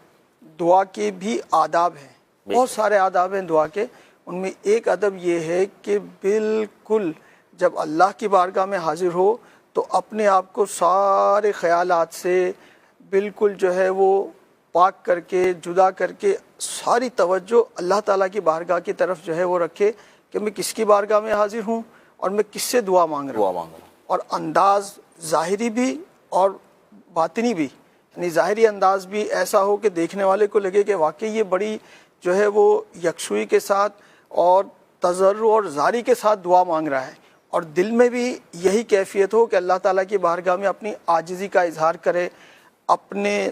دعا کے بھی آداب ہیں, بہت سارے آداب ہیں دعا کے. ان میں ایک ادب یہ ہے کہ بالکل جب اللہ کی بارگاہ میں حاضر ہو تو اپنے آپ کو سارے خیالات سے بالکل جو ہے وہ پاک کر کے جدا کر کے ساری توجہ اللہ تعالیٰ کی بارگاہ کی طرف جو ہے وہ رکھے کہ میں کس کی بارگاہ میں حاضر ہوں اور میں کس سے دعا مانگ رہا ہوں، اور انداز ظاہری بھی اور باطنی بھی، یعنی ظاہری انداز بھی ایسا ہو کہ دیکھنے والے کو لگے کہ واقعی یہ بڑی جو ہے وہ یکسوئی کے ساتھ اور تضرع اور زاری کے ساتھ دعا مانگ رہا ہے، اور دل میں بھی یہی کیفیت ہو کہ اللہ تعالیٰ کی بارگاہ میں اپنی عاجزی کا اظہار کرے، اپنے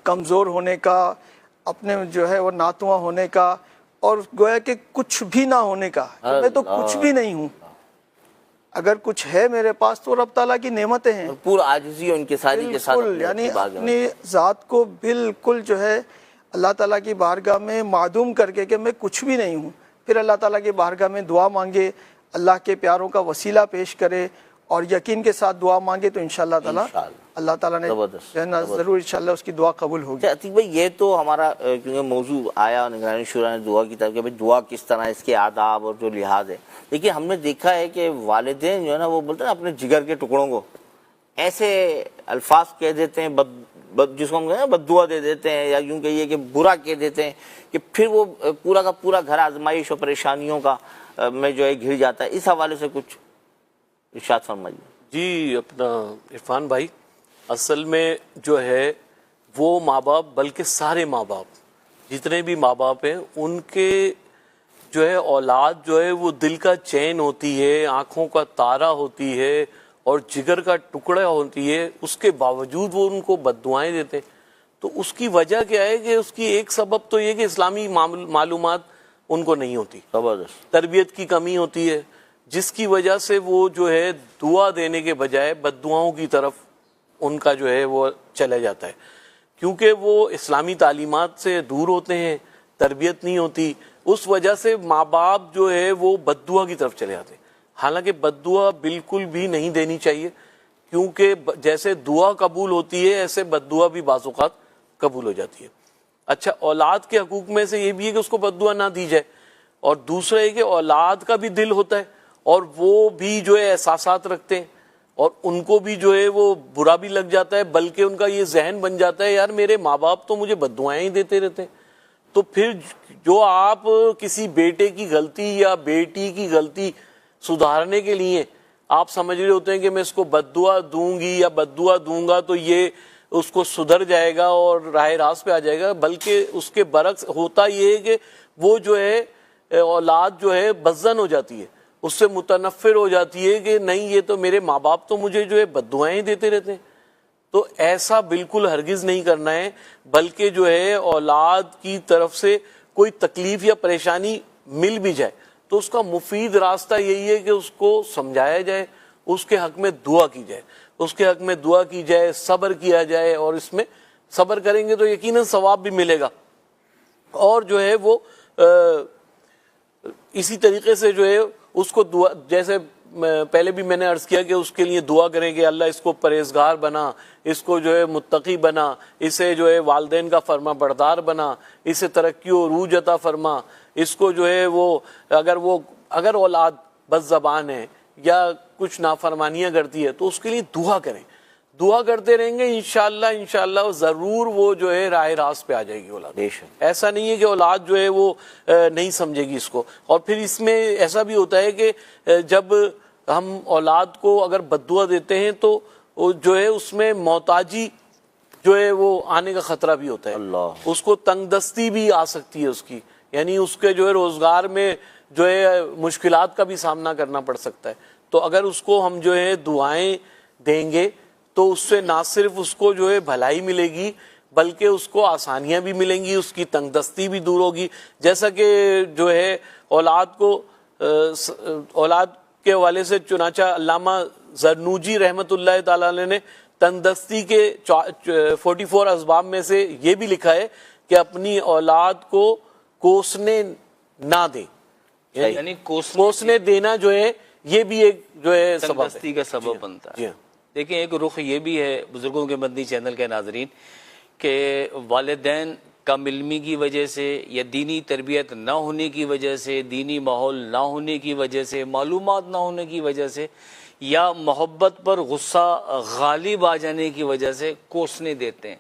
کمزور ہونے کا، اپنے جو ہے وہ ناتواں ہونے کا، اور گویا کہ کچھ بھی نہ ہونے کا، میں تو کچھ بھی نہیں ہوں، اگر کچھ ہے میرے پاس تو رب تعالیٰ کی نعمتیں ہیں، پورا عاجزی ان کے ساری کے ساتھ، یعنی اپنی ذات کو بالکل جو ہے اللہ تعالیٰ کی بارگاہ میں معدوم کر کے کہ میں کچھ بھی نہیں ہوں، پھر اللہ تعالیٰ کی بارگاہ میں دعا مانگے، اللہ کے پیاروں کا وسیلہ پیش کرے اور یقین کے ساتھ دعا مانگے تو انشاءاللہ تعالیٰ اللہ تعالیٰ نے ضرور انشاءاللہ اس کی دعا قبول ہوگی۔ عتیق بھائی یہ تو ہمارا کیونکہ موضوع آیا نگرانی شورا نے دعا کی طرف کہ دعا کس طرح، اس کے آداب اور جو لحاظ ہے، لیکن ہم نے دیکھا ہے کہ والدین جو ہے نا وہ بولتے ہیں اپنے جگر کے ٹکڑوں کو ایسے الفاظ کہہ دیتے ہیں، جس کو ہم کہتے ہیں بد دعا دے دیتے ہیں، یا یوں کہیے کہ برا کہہ دیتے ہیں، کہ پھر وہ پورا کا پورا گھر آزمائش اور پریشانیوں کا میں جو ہے گھر جاتا ہے۔ اس حوالے سے کچھ ارشاد فرمائیے۔ جی اپنا عرفان بھائی، اصل میں جو ہے وہ ماں باپ، بلکہ سارے ماں باپ جتنے بھی ماں باپ ہیں، ان کے جو ہے اولاد جو ہے وہ دل کا چین ہوتی ہے، آنکھوں کا تارا ہوتی ہے اور جگر کا ٹکڑا ہوتی ہے، اس کے باوجود وہ ان کو بد دعائیں دیتے ہیں۔ تو اس کی وجہ کیا ہے کہ اس کی ایک سبب تو یہ کہ اسلامی معلومات ان کو نہیں ہوتی، تربیت کی کمی ہوتی ہے، جس کی وجہ سے وہ جو ہے دعا دینے کے بجائے بد دعاؤں کی طرف ان کا جو ہے وہ چلا جاتا ہے، کیونکہ وہ اسلامی تعلیمات سے دور ہوتے ہیں، تربیت نہیں ہوتی، اس وجہ سے ماں باپ جو ہے وہ بد دعا کی طرف چلے جاتے ہیں۔ حالانکہ بد دعا بالکل بھی نہیں دینی چاہیے، کیونکہ جیسے دعا قبول ہوتی ہے ایسے بد دعا بھی بعض اوقات قبول ہو جاتی ہے۔ اچھا، اولاد کے حقوق میں سے یہ بھی ہے کہ اس کو بد دعا نہ دی جائے، اور دوسرا ہے کہ اولاد کا بھی دل ہوتا ہے اور وہ بھی جو ہے احساسات رکھتے ہیں، اور ان کو بھی جو ہے وہ برا بھی لگ جاتا ہے، بلکہ ان کا یہ ذہن بن جاتا ہے یار میرے ماں باپ تو مجھے بد دعائیں ہی دیتے رہتے ہیں۔ تو پھر جو آپ کسی بیٹے کی غلطی یا بیٹی کی غلطی سدھارنے کے لیے آپ سمجھ رہے ہوتے ہیں کہ میں اس کو بد دعا دوں گی یا بد دعا دوں گا تو یہ اس کو سدھر جائے گا اور راہ راست پہ آ جائے گا، بلکہ اس کے برعکس ہوتا یہ ہے کہ وہ جو ہے اولاد جو ہے بدظن ہو جاتی ہے، اس سے متنفر ہو جاتی ہے کہ نہیں یہ تو میرے ماں باپ تو مجھے جو ہے بد دعائیں دیتے رہتے ہیں۔ تو ایسا بالکل ہرگز نہیں کرنا ہے، بلکہ جو ہے اولاد کی طرف سے کوئی تکلیف یا پریشانی مل بھی جائے تو اس کا مفید راستہ یہی ہے کہ اس کو سمجھایا جائے، اس کے حق میں دعا کی جائے، اس کے حق میں دعا کی جائے، صبر کیا جائے، اور اس میں صبر کریں گے تو یقیناً ثواب بھی ملے گا، اور جو ہے وہ اسی طریقے سے جو ہے اس کو دعا، جیسے پہلے بھی میں نے عرض کیا کہ اس کے لیے دعا کریں کہ اللہ اس کو پرہیزگار بنا، اس کو جو ہے متقی بنا، اسے جو ہے والدین کا فرما بردار بنا، اسے ترقی و عروج عطا فرما، اس کو جو ہے وہ اگر اولاد بد زبان ہے یا کچھ نافرمانیاں کرتی ہے تو اس کے لیے دعا کریں، دعا کرتے رہیں گے، انشاءاللہ ضرور وہ جو ہے راہ راست پہ آ جائے گی اولاد۔ ایسا نہیں ہے کہ اولاد جو ہے وہ نہیں سمجھے گی اس کو۔ اور پھر اس میں ایسا بھی ہوتا ہے کہ جب ہم اولاد کو اگر بد دعا دیتے ہیں تو جو ہے اس میں محتاجی جو ہے وہ آنے کا خطرہ بھی ہوتا ہے، اس کو تنگ دستی بھی آ سکتی ہے اس کی، یعنی اس کے جو ہے روزگار میں جو ہے مشکلات کا بھی سامنا کرنا پڑ سکتا ہے۔ تو اگر اس کو ہم جو ہے دعائیں دیں گے تو اس سے نہ صرف اس کو جو ہے بھلائی ملے گی بلکہ اس کو آسانیاں بھی ملیں گی، اس کی تنگ دستی بھی دور ہوگی۔ جیسا کہ جو ہے اولاد کے حوالے سے چنانچہ علامہ زرنوجی رحمۃ اللہ تعالی علیہ نے تنگ دستی کے 44 اسباب میں سے یہ بھی لکھا ہے کہ اپنی اولاد کو کوسنے نہ دیں، یعنی کوسنے دینا جو ہے یہ بھی ایک جو ہے تنگ دستی کا سبب بنتا ہے۔ دیکھیں ایک رخ یہ بھی ہے بزرگوں کے مدنی چینل کے ناظرین کہ والدین کم علمی کی وجہ سے یا دینی تربیت نہ ہونے کی وجہ سے، دینی ماحول نہ ہونے کی وجہ سے، معلومات نہ ہونے کی وجہ سے، یا محبت پر غصہ غالب آ جانے کی وجہ سے کوسنے دیتے ہیں،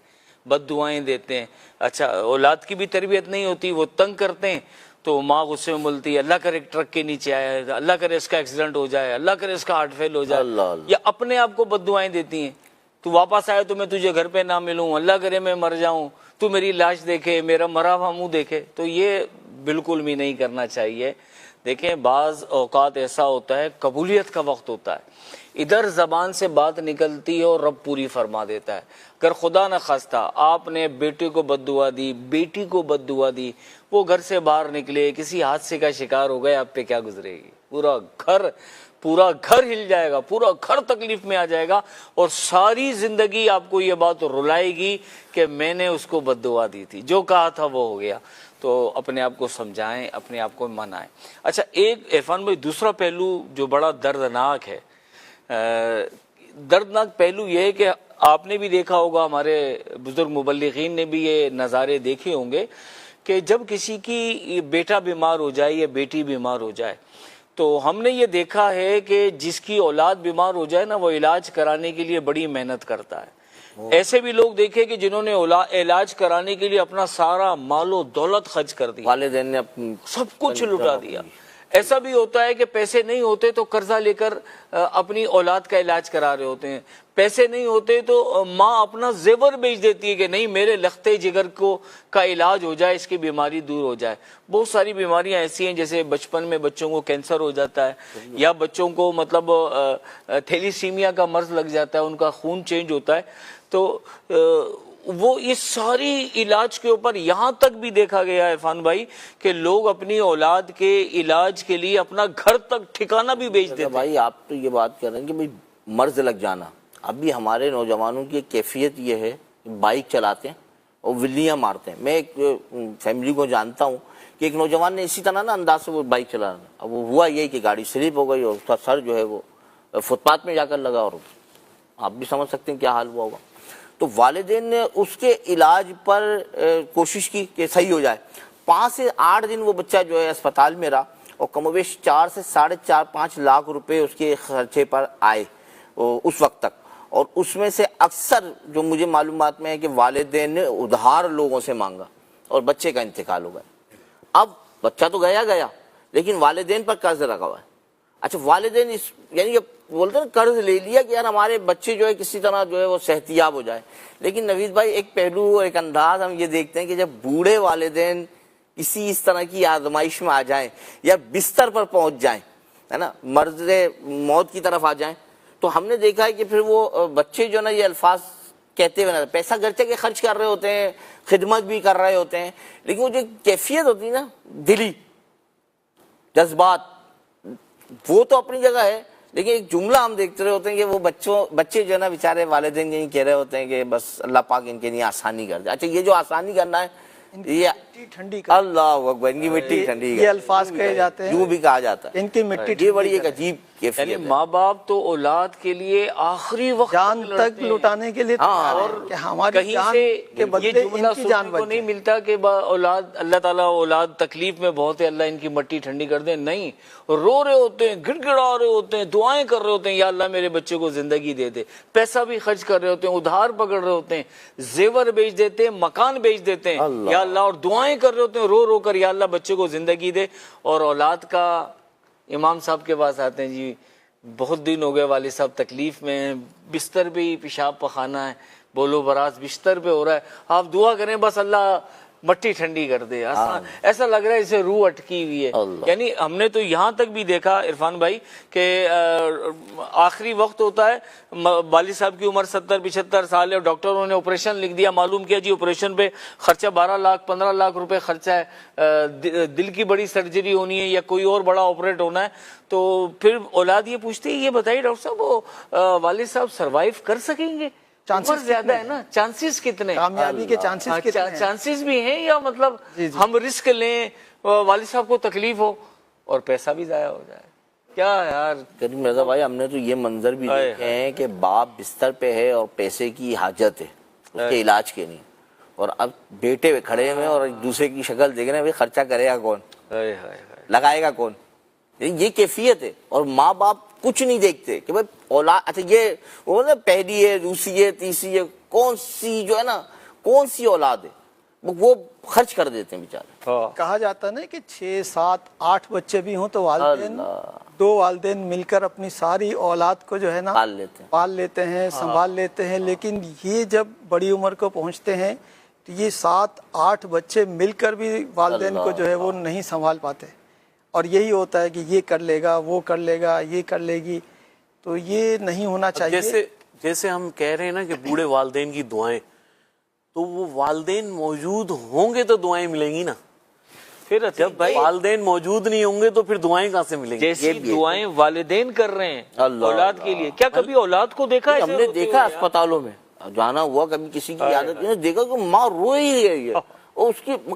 بد دعائیں دیتے ہیں. اچھا اولاد کی بھی تربیت نہیں ہوتی, وہ تنگ کرتے ہیں تو ماں غصے میں بولتی ہے اللہ کرے ٹرک کے نیچے آئے, اللہ کرے اس کا ایکسیڈنٹ ہو جائے, اللہ کرے اس کا ہارٹ فیل ہو جائے, یا اپنے آپ کو بد دعائیں دیتی ہیں, تو واپس آئے تو میں تجھے گھر پہ نہ ملوں, اللہ کرے میں مر جاؤں, تو میری لاش دیکھے, میرا مرا ہوا منہ دیکھے. تو یہ بالکل بھی نہیں کرنا چاہیے. دیکھیں بعض اوقات ایسا ہوتا ہے قبولیت کا وقت ہوتا ہے, ادھر زبان سے بات نکلتی ہے اور رب پوری فرما دیتا ہے. اگر خدا نہ خواستہ آپ نے بیٹے کو بد دعا دی, بیٹی کو بد دعا دی, وہ گھر سے باہر نکلے, کسی حادثے کا شکار ہو گئے, آپ پہ کیا گزرے گی؟ پورا گھر ہل جائے گا, پورا گھر تکلیف میں آ جائے گا, اور ساری زندگی آپ کو یہ بات رلائے گی کہ میں نے اس کو بد دعا دی تھی, جو کہا تھا وہ ہو گیا. تو اپنے آپ کو سمجھائیں, اپنے آپ کو منائیں. اچھا ایک عرفان بھائی دوسرا پہلو جو بڑا دردناک ہے, دردناک پہلو یہ ہے کہ آپ نے بھی دیکھا ہوگا, ہمارے بزرگ مبلغین نے بھی یہ نظارے دیکھے ہوں گے کہ جب کسی کی بیٹا بیمار ہو جائے یا بیٹی بیمار ہو جائے, تو ہم نے یہ دیکھا ہے کہ جس کی اولاد بیمار ہو جائے نا, وہ علاج کرانے کے لیے بڑی محنت کرتا ہے. ایسے بھی لوگ دیکھے کہ جنہوں نے علاج کرانے کے لیے اپنا سارا مال و دولت خرچ کر دیا, والدین نے سب کچھ لٹا دیا. ایسا بھی ہوتا ہے کہ پیسے نہیں ہوتے تو قرضہ لے کر اپنی اولاد کا علاج کرا رہے ہوتے ہیں. پیسے نہیں ہوتے تو ماں اپنا زیور بیچ دیتی ہے کہ نہیں میرے لختے جگر کا علاج ہو جائے, اس کی بیماری دور ہو جائے. بہت ساری بیماریاں ایسی ہیں جیسے بچپن میں بچوں کو کینسر ہو جاتا ہے, یا بچوں کو مطلب تھیلیسیمیا کا مرض لگ جاتا ہے, ان کا خون چینج ہوتا ہے. تو وہ اس ساری علاج کے اوپر یہاں تک بھی دیکھا گیا ہے عرفان بھائی کہ لوگ اپنی اولاد کے علاج کے لیے اپنا گھر تک ٹھکانہ بھی بیچ دیتے ہیں. بھائی آپ تو یہ بات کر رہے ہیں کہ بھائی مرض لگ جانا, اب بھی ہمارے نوجوانوں کی ایک کیفیت یہ ہے کہ بائک چلاتے ہیں اور ولیاں مارتے ہیں. میں ایک فیملی کو جانتا ہوں کہ ایک نوجوان نے اسی طرح نا انداز سے وہ بائک چلا رہا, اب وہ ہوا یہ کہ گاڑی سلپ ہو گئی اور اس کا سر جو ہے وہ فٹ پاتھ میں جا کر لگا, اور آپ بھی سمجھ سکتے ہیں کیا حال ہوا ہوگا. تو والدین نے اس کے علاج پر کوشش کی کہ صحیح ہو جائے. 5 سے 8 دن وہ بچہ جو ہے اسپتال میں رہا, اور کم و بیش 4 سے 4.5 لاکھ روپے اس کے خرچے پر آئے اس وقت تک. اور اس میں سے اکثر جو مجھے معلومات میں ہے کہ والدین نے ادھار لوگوں سے مانگا اور بچے کا انتقال ہو گیا. اب بچہ تو گیا لیکن والدین پر قرض لگا ہوا ہے. اچھا والدین یعنی کہ بولتے ہیں قرض لے لیا کہ یار ہمارے بچے جو ہے کسی طرح جو ہے وہ صحت یاب ہو جائے. لیکن نوید بھائی ایک پہلو ایک انداز ہم یہ دیکھتے ہیں کہ جب بوڑھے والدین کسی اس طرح کی آزمائش میں آ جائیں یا بستر پر پہنچ جائیں, ہے نا, مرض موت کی طرف آ جائیں, تو ہم نے دیکھا ہے کہ پھر وہ بچے جو نا یہ الفاظ کہتے ہوئے پیسہ گرچہ کے خرچ کر رہے ہوتے ہیں, خدمت بھی کر رہے ہوتے ہیں, لیکن وہ جو کیفیت ہوتی ہے نا دلی جذبات, وہ تو اپنی جگہ ہے. لیکن ایک جملہ ہم دیکھتے رہے ہوتے ہیں کہ وہ بچے جو ہے نا بیچارے والدین یہی کہہ رہے ہوتے ہیں کہ بس اللہ پاک ان کے لیے آسانی کر دے. اچھا یہ جو آسانی کرنا ہے یہ ٹھنڈی اللہ اکبر, ان کی مٹی ٹھنڈی, یہ الفاظ کہے جاتے ہیں, یوں بھی کہا جاتا ہے ان کی مٹی. یہ بڑی ایک عجیب کیفیت یعنی ہے. ماں باپ تو اولاد کے لیے آخری وقت جان تک لٹانے کے لیے اور کہ ہماری کہیں جان سے کے یہ بدلے جملہ ان کی جان سننے کو بچ نہیں جائے. ملتا کہ اولاد اللہ تعالیٰ اولاد تکلیف میں بہت ہے اللہ ان کی مٹی ٹھنڈی کر دے. نہیں, رو رہے ہوتے ہیں, گڑ گڑا رہے ہوتے ہیں, دعائیں کر رہے ہوتے ہیں یا اللہ میرے بچے کو زندگی دے دے, پیسہ بھی خرچ کر رہے ہوتے ہیں, ادھار پکڑ رہے ہوتے ہیں, زیور بیچ دیتے ہیں, مکان بیچ دیتے ہیں یا اللہ, اور دعائیں کر رہے ہوتے ہیں رو رو کر یا اللہ بچے کو زندگی دے. اور اولاد کا امام صاحب کے پاس آتے ہیں, جی بہت دن ہو گئے والد صاحب تکلیف میں ہیں, بستر پہ ہی پیشاب پخانا ہے, بولو براز بستر پہ ہو رہا ہے, آپ دعا کریں بس اللہ مٹی ٹھنڈی کر دے. ایسا لگ رہا ہے اسے روح اٹکی ہوئی ہے. یعنی ہم نے تو یہاں تک بھی دیکھا عرفان بھائی کہ آخری وقت ہوتا ہے, والد صاحب کی عمر 70-75 سال ہے, اور ڈاکٹروں نے آپریشن لکھ دیا, معلوم کیا جی آپریشن پہ خرچہ 12 لاکھ 15 لاکھ روپے خرچہ ہے, دل کی بڑی سرجری ہونی ہے یا کوئی اور بڑا آپریٹ ہونا ہے. تو پھر اولاد یہ پوچھتی ہے یہ بتائیے ڈاکٹر صاحب وہ والد صاحب سروائیو کر سکیں گے؟ چانسز زیادہ ہے نا, چانسز کتنے, کامیابی کے چانسز کتنے ہیں؟ چانسز بھی ہیں یا مطلب ہم رسک لیں, والد صاحب کو تکلیف ہو اور پیسہ بھی ضائع ہو جائے. کیا یار کریم رضا بھائی, ہم نے تو یہ منظر بھی دیکھے ہیں کہ باپ بستر پہ ہے اور پیسے کی حاجت ہے اس کے علاج کے نہیں, اور اب بیٹے کھڑے ہوئے اور ایک دوسرے کی شکل دیکھ رہے ہیں, خرچہ کرے گا کون, لگائے گا کون, یہ کیفیت ہے. اور ماں باپ کچھ نہیں دیکھتے کہ بھائی اولاد, اچھا یہ وہ نا پہلی ہے, دوسری ہے, تیسری ہے, کون سی جو ہے نا کون سی اولاد ہے وہ خرچ کر دیتے ہیں بیچارے. کہا جاتا ہے نا کہ 6 7 8 بچے بھی ہوں تو والدین 2 والدین مل کر اپنی ساری اولاد کو جو ہے نا پال لیتے ہیں, سنبھال لیتے ہیں, لیکن یہ جب بڑی عمر کو پہنچتے ہیں تو یہ 7 8 بچے مل کر بھی والدین کو جو ہے وہ نہیں سنبھال پاتے, اور یہی ہوتا ہے کہ یہ کر لے گا, وہ کر لے گا, یہ کر لے گی, تو یہ نہیں ہونا چاہیے. جیسے ہم کہہ رہے ہیں نا کہ بوڑھے والدین کی دعائیں, تو وہ والدین موجود ہوں گے تو دعائیں ملیں گی نا, پھر جب والدین موجود نہیں ہوں گے تو پھر دعائیں کہاں سے ملیں گی؟ جیسی دعائیں والدین کر رہے ہیں اولاد کے لیے, کیا کبھی اولاد کو دیکھا ہے؟ ہم نے دیکھا اسپتالوں میں جانا ہوا, کبھی کسی کی عادت نہیں دیکھا کہ ماں رو ہی رہی ہے, اور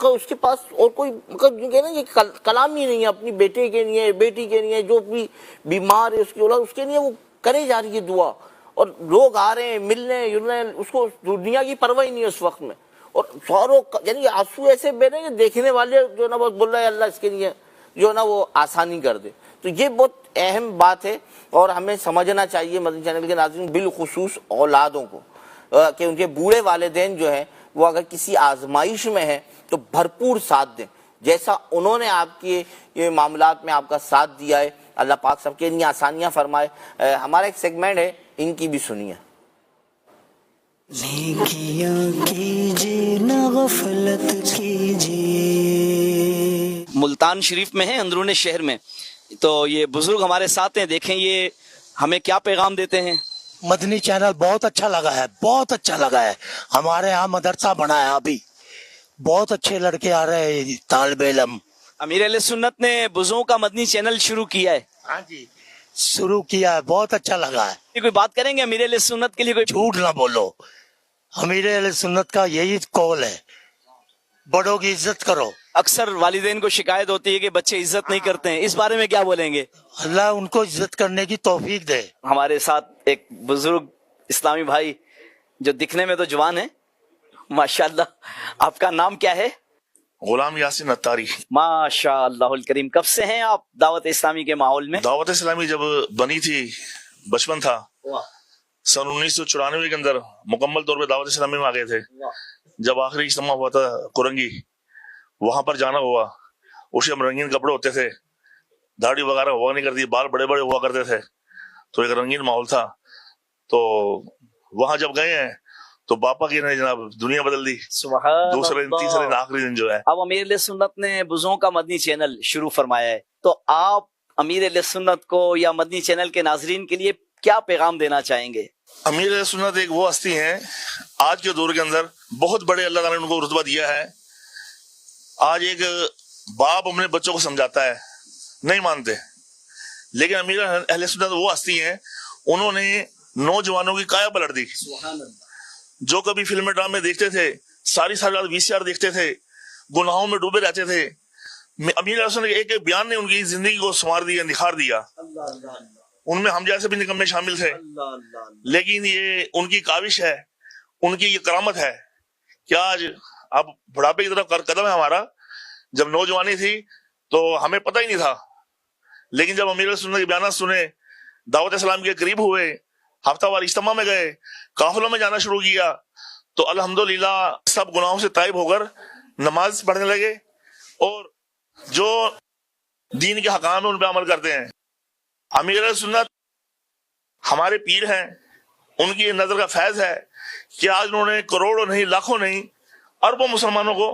اس کے پاس اور کوئی یہ کلام ہی نہیں ہے اپنی بیٹے کے لیے, بیٹی کے لیے, جو بھی بیمار ہے اس کی اولاد, اس کے لیے وہ کرے جا رہی ہے دعا, اور لوگ آ رہے ہیں ملنے جلنے, اس کو دنیا کی پرواہ ہی نہیں ہے اس وقت میں, اور سوروں یعنی آنسو ایسے بہ رہے ہیں کہ دیکھنے والے جو ہے نا بس بول رہے ہیں اللہ اس کے لیے جو ہے نا وہ آسانی کر دے. تو یہ بہت اہم بات ہے, اور ہمیں سمجھنا چاہیے مدنی چینل کے ناظرین بالخصوص اولادوں کو, کہ ان کے بوڑھے والدین جو ہیں وہ اگر کسی آزمائش میں ہیں تو بھرپور ساتھ دیں, جیسا انہوں نے آپ کے یہ معاملات میں آپ کا ساتھ دیا ہے. اللہ پاک سب کے لیے آسانیاں فرمائے. ہمارا ایک سیگمنٹ ہے, ان کی بھی سنیے. نیکیاں کیجیے نہ غفلت کیجیے. ملتان شریف میں ہے, اندرون شہر میں, تو یہ بزرگ ہمارے ساتھ ہیں, دیکھیں یہ ہمیں کیا پیغام دیتے ہیں. مدنی چینل بہت اچھا لگا ہے, بہت اچھا لگا ہے. ہمارے ہاں مدرسہ بنا ہے, ابھی بہت اچھے لڑکے آ رہے ہیں, طالب علم. امیر اہل سنت نے بزرگوں کا مدنی چینل شروع کیا ہے. ہاں جی شروع کیا ہے, بہت اچھا لگا ہے. کوئی بات کریں گے امیر اہل سنت کے لیے؟ کوئی جھوٹ نہ بولو, امیر اہل سنت کا یہی قول ہے, بڑوں کی عزت کرو. اکثر والدین کو شکایت ہوتی ہے کہ بچے عزت نہیں کرتے ہیں, اس بارے میں کیا بولیں گے؟ اللہ ان کو عزت کرنے کی توفیق دے. ہمارے ساتھ ایک بزرگ اسلامی بھائی جو دکھنے میں تو جوان ہے ماشاءاللہ, آپ کا نام کیا ہے؟ غلام یاسین اتاری. ماشاء اللہ الکریم. کب سے ہیں آپ دعوت اسلامی کے ماحول میں؟ دعوت اسلامی جب بنی تھی بچپن تھا, سن 1994 کے اندر مکمل طور پہ دعوت اسلامی میں آ گئے تھے. جب آخری اجتماع ہوا تھا کرنگی, وہاں پر جانا ہوا. اس میں رنگین کپڑے ہوتے تھے, داڑھی وغیرہ ہوا نہیں کرتی, بال بڑے بڑے ہوا کرتے تھے, تو ایک رنگین ماحول تھا. تو وہاں جب گئے ہیں تو باپا کی نے جناب دنیا بدل دی. دوسرے دن تیسرے دن آخری دن جو ہے, اب امیر اہل سنت نے بزرگوں کا مدنی چینل شروع فرمایا ہے, تو آپ امیر اہل سنت کو یا مدنی چینل کے ناظرین کے لیے کیا پیغام دینا چاہیں گے؟ امیر اہل سنت ایک وہ ہستی ہیں آج کے دور کے اندر, بہت بڑے اللہ تعالیٰ نے ان کو رتبہ دیا ہے. آج ایک باپ اپنے بچوں کو سمجھاتا ہے, نہیں مانتے, لیکن امیر اہل سنت وہ ہستی ہیں, انہوں نے نوجوانوں کی کایا پلٹ دی. جو کبھی فلم ڈرامے دیکھتے تھے, ساری رات VCR دیکھتے تھے, گناہوں میں ڈوبے رہتے تھے, امیر اہل سنت ایک ایک بیان نے ان کی زندگی کو سنوار دیا, نکھار دیا. ان میں ہم جیسے بھی نکمے شامل تھے, لیکن یہ ان کی کاوش ہے, ان کی یہ کرامت ہے کہ آج اب بڑھاپے کی طرف قدم ہے ہمارا. جب نوجوانی تھی تو ہمیں پتہ ہی نہیں تھا, لیکن جب امیر سنت کے بیانات سنے, دعوت اسلام کے قریب ہوئے, ہفتہ وار اجتماع میں گئے, قافلوں میں جانا شروع کیا, تو الحمدللہ سب گناہوں سے تائب ہو کر نماز پڑھنے لگے, اور جو دین کے حکام ان پہ عمل کرتے ہیں. امیر سنت ہمارے پیر ہیں, ان کی نظر کا فیض ہے کہ آج انہوں نے کروڑوں نہیں, لاکھوں نہیں, اربوں مسلمانوں کو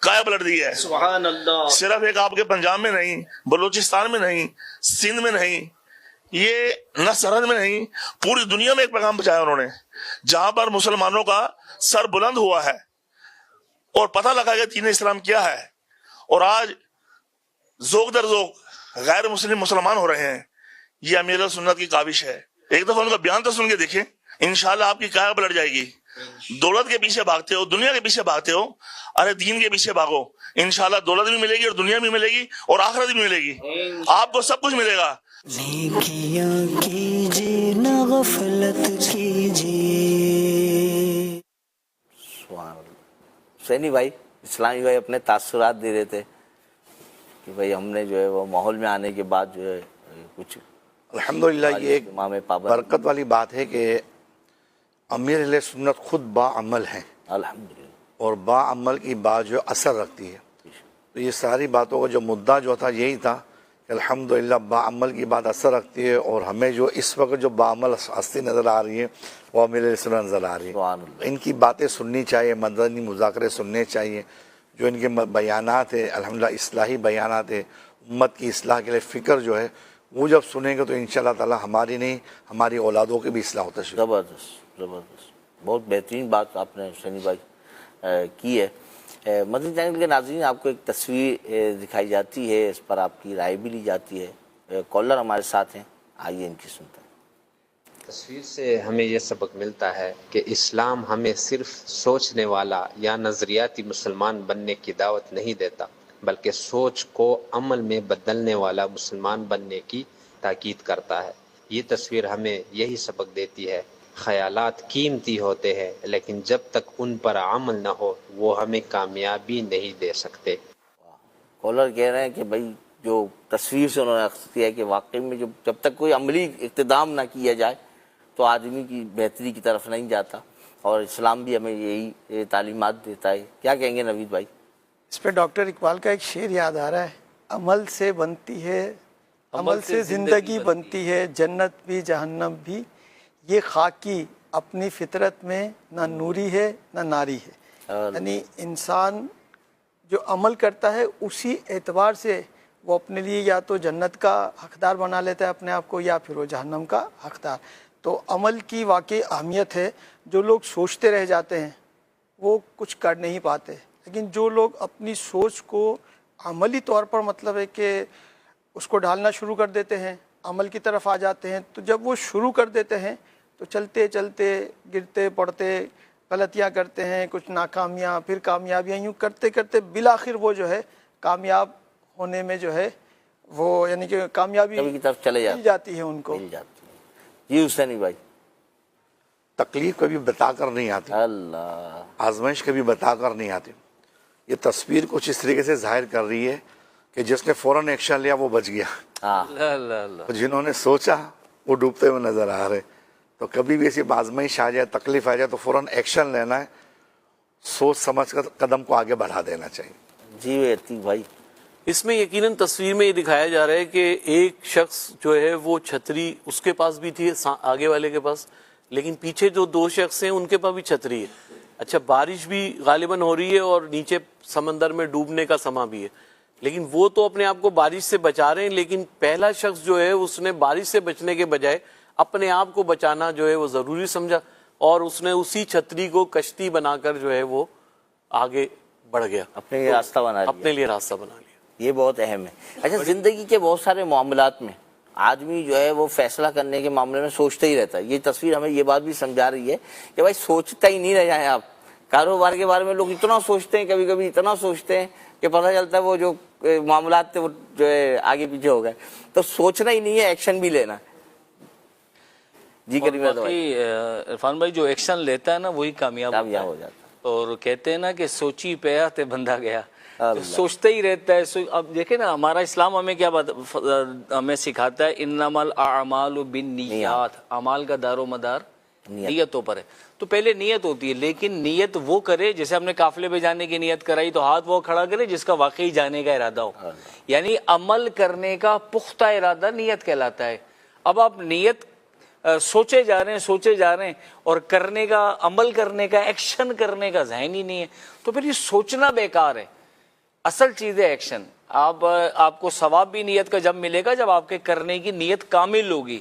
کایا پلٹ دی ہے. سبحان اللہ. صرف ایک آپ کے پنجاب میں نہیں, بلوچستان میں نہیں, سندھ میں نہیں, یہ نہ سرحد میں نہیں, پوری دنیا میں ایک پیغام پہنچایا انہوں نے, جہاں پر مسلمانوں کا سر بلند ہوا ہے اور پتہ لگا کہ دین اسلام کیا ہے. اور آج ذوق در ذوق غیر مسلم مسلمان ہو رہے ہیں. یہ امیر سنت کی کاوش ہے. ایک دفعہ ان کا بیان تو سن کے دیکھیں, انشاءاللہ آپ کی کایا پلٹ جائے گی. دولت کے پیچھے بھاگتے ہو, دنیا کے پیچھے بھاگتے ہو, ارے دین کے پیچھے بھاگو, انشاءاللہ دولت بھی ملے گی, اور دنیا بھی ملے گی, اور آخرت بھی ملے گی. آپ کو سب کچھ ملے گا. نیکیاں کیجیے نہ غفلت کیجیے. حسینی بھائی, اسلامی بھائی اپنے تاثرات دے رہے تھے کہ بھائی ہم نے جو ہے وہ ماحول میں آنے کے بعد جو ہے کچھ الحمدللہ یہ ایک برکت والی بات ہے کہ امیر اہل سنت خود باعمل ہیں الحمدللہ، اور باعمل کی بات جو اثر رکھتی ہے. تو یہ ساری باتوں کا جو مدعا جو تھا یہی تھا کہ الحمدللہ باعمل کی بات اثر رکھتی ہے، اور ہمیں جو اس وقت جو باعمل ہستی نظر آ رہی ہے وہ امیر اہل سنت نظر آ رہی ہے. ان کی باتیں سننی چاہیے، مدنی مذاکرے سننے چاہیے. جو ان کے بیانات ہے الحمدللہ اصلاحی بیانات ہے، امت کی اصلاح کے لیے فکر جو ہے وہ جب سنیں گے تو انشاءاللہ تعالی ہماری نہیں ہماری اولادوں کی بھی اصلاح ہوتا ہے. زبردست زبردست، بہت بہترین بات آپ نے حسینی بھائی کی ہے. مدنی چینل کے ناظرین، آپ کو ایک تصویر دکھائی جاتی ہے، اس پر آپ کی رائے بھی لی جاتی ہے. کالر ہمارے ساتھ ہیں، آئیے ان کی سنتے ہیں. تصویر سے ہمیں یہ سبق ملتا ہے کہ اسلام ہمیں صرف سوچنے والا یا نظریاتی مسلمان بننے کی دعوت نہیں دیتا، بلکہ سوچ کو عمل میں بدلنے والا مسلمان بننے کی تاکید کرتا ہے. یہ تصویر ہمیں یہی سبق دیتی ہے. خیالات قیمتی ہوتے ہیں، لیکن جب تک ان پر عمل نہ ہو وہ ہمیں کامیابی نہیں دے سکتے. کالر کہہ رہے ہیں کہ بھائی جو تصویر سے انہوں نے اخذ کیا ہے کہ واقعی میں جب تک کوئی عملی اقتدام نہ کیا جائے تو آدمی کی بہتری کی طرف نہیں جاتا، اور اسلام بھی ہمیں یہی تعلیمات دیتا ہے. کیا کہیں گے نوید بھائی؟ اس پہ ڈاکٹر اقبال کا ایک شعر یاد آ رہا ہے، عمل سے بنتی ہے، عمل سے زندگی بنتی ہے، جنت بھی جہنم بھی، یہ خاکی اپنی فطرت میں نہ نوری ہے نہ ناری ہے. یعنی انسان جو عمل کرتا ہے اسی اعتبار سے وہ اپنے لیے یا تو جنت کا حقدار بنا لیتا ہے اپنے آپ کو، یا پھر وہ جہنم کا حقدار. تو عمل کی واقعی اہمیت ہے. جو لوگ سوچتے رہ جاتے ہیں وہ کچھ کر نہیں پاتے، لیکن جو لوگ اپنی سوچ کو عملی طور پر مطلب ہے کہ اس کو ڈھالنا شروع کر دیتے ہیں، عمل کی طرف آ جاتے ہیں، تو جب وہ شروع کر دیتے ہیں تو چلتے چلتے گرتے پڑتے غلطیاں کرتے ہیں، کچھ ناکامیاں، پھر کامیابیاں، یوں کرتے کرتے بالآخر وہ جو ہے کامیاب ہونے میں جو ہے وہ یعنی کہ کامیابی کی طرف چلے مل جاتی ہے ان کو. جی حسینی بھائی. تکلیف کبھی بتا کر نہیں آتی، اللہ، آزمائش کبھی بتا کر نہیں آتی. یہ تصویر کچھ اس طریقے سے ظاہر کر رہی ہے کہ جس نے فوراً ایکشن لیا وہ بچ گیا، جنہوں نے سوچا وہ ڈوبتے ہوئے نظر آ رہے. تو کبھی بھی ایسی آزمائش آ جائے، تکلیف آ جائے تو فوراً ایکشن لینا ہے، سوچ سمجھ کر قدم کو آگے بڑھا دینا چاہیے. جی عتیق بھائی. اس میں یقیناً تصویر میں یہ دکھایا جا رہا ہے کہ ایک شخص جو ہے وہ چھتری اس کے پاس بھی تھی آگے والے کے پاس، لیکن پیچھے جو دو شخص ہیں ان کے پاس بھی چھتری ہے. اچھا، بارش بھی غالباً ہو رہی ہے اور نیچے سمندر میں ڈوبنے کا سما بھی ہے، لیکن وہ تو اپنے آپ کو بارش سے بچا رہے ہیں، لیکن پہلا شخص جو ہے اس نے بارش سے بچنے کے بجائے اپنے آپ کو بچانا جو ہے وہ ضروری سمجھا، اور اس نے اسی چھتری کو کشتی بنا کر جو ہے وہ آگے بڑھ گیا، اپنے لیے راستہ بنا لیا. اپنے لیے راستہ بنا لیا. یہ بہت اہم ہے. اچھا، زندگی کے بہت سارے معاملات میں آدمی جو ہے وہ فیصلہ کرنے کے معاملے میں سوچتا ہی رہتا ہے. یہ تصویر ہمیں یہ بات بھی سمجھا رہی ہے کہ بھائی سوچتا ہی نہیں رہ جائیں آپ. کاروبار کے بارے میں لوگ اتنا سوچتے ہیں، کبھی کبھی اتنا سوچتے ہیں کہ پتہ چلتا ہے وہ جو معاملات تھے وہ جو ہے آگے پیچھے ہو گئے. تو سوچنا ہی نہیں ہے، ایکشن بھی لینا ہے. جی کریم عرفان بھائی، جو ایکشن لیتا ہے نا وہی کامیاب ہو جاتا ہے. اور کہتے ہیں نا کہ سوچی پیا تے بندہ گیا، سوچتا ہی رہتا ہے. اب دیکھیں نا ہمارا اسلام ہمیں کیا ہمیں سکھاتا ہے، انما الاعمال بالنیات، اعمال کا دار و مدار نیتوں پر ہے. تو پہلے نیت ہوتی ہے، لیکن نیت وہ کرے، جیسے ہم نے قافلے پہ جانے کی نیت کرائی تو ہاتھ وہ کھڑا کرے جس کا واقعی جانے کا ارادہ ہو. یعنی عمل کرنے کا پختہ ارادہ نیت کہلاتا ہے. اب آپ نیت سوچے جا رہے ہیں اور کرنے کا، عمل کرنے کا، ایکشن کرنے کا ذہن ہی نہیں ہے، تو پھر یہ سوچنا بیکار ہے. اصل چیز ہے ایکشن. آپ کو ثواب بھی نیت کا جب ملے گا جب آپ کے کرنے کی نیت کامل ہوگی.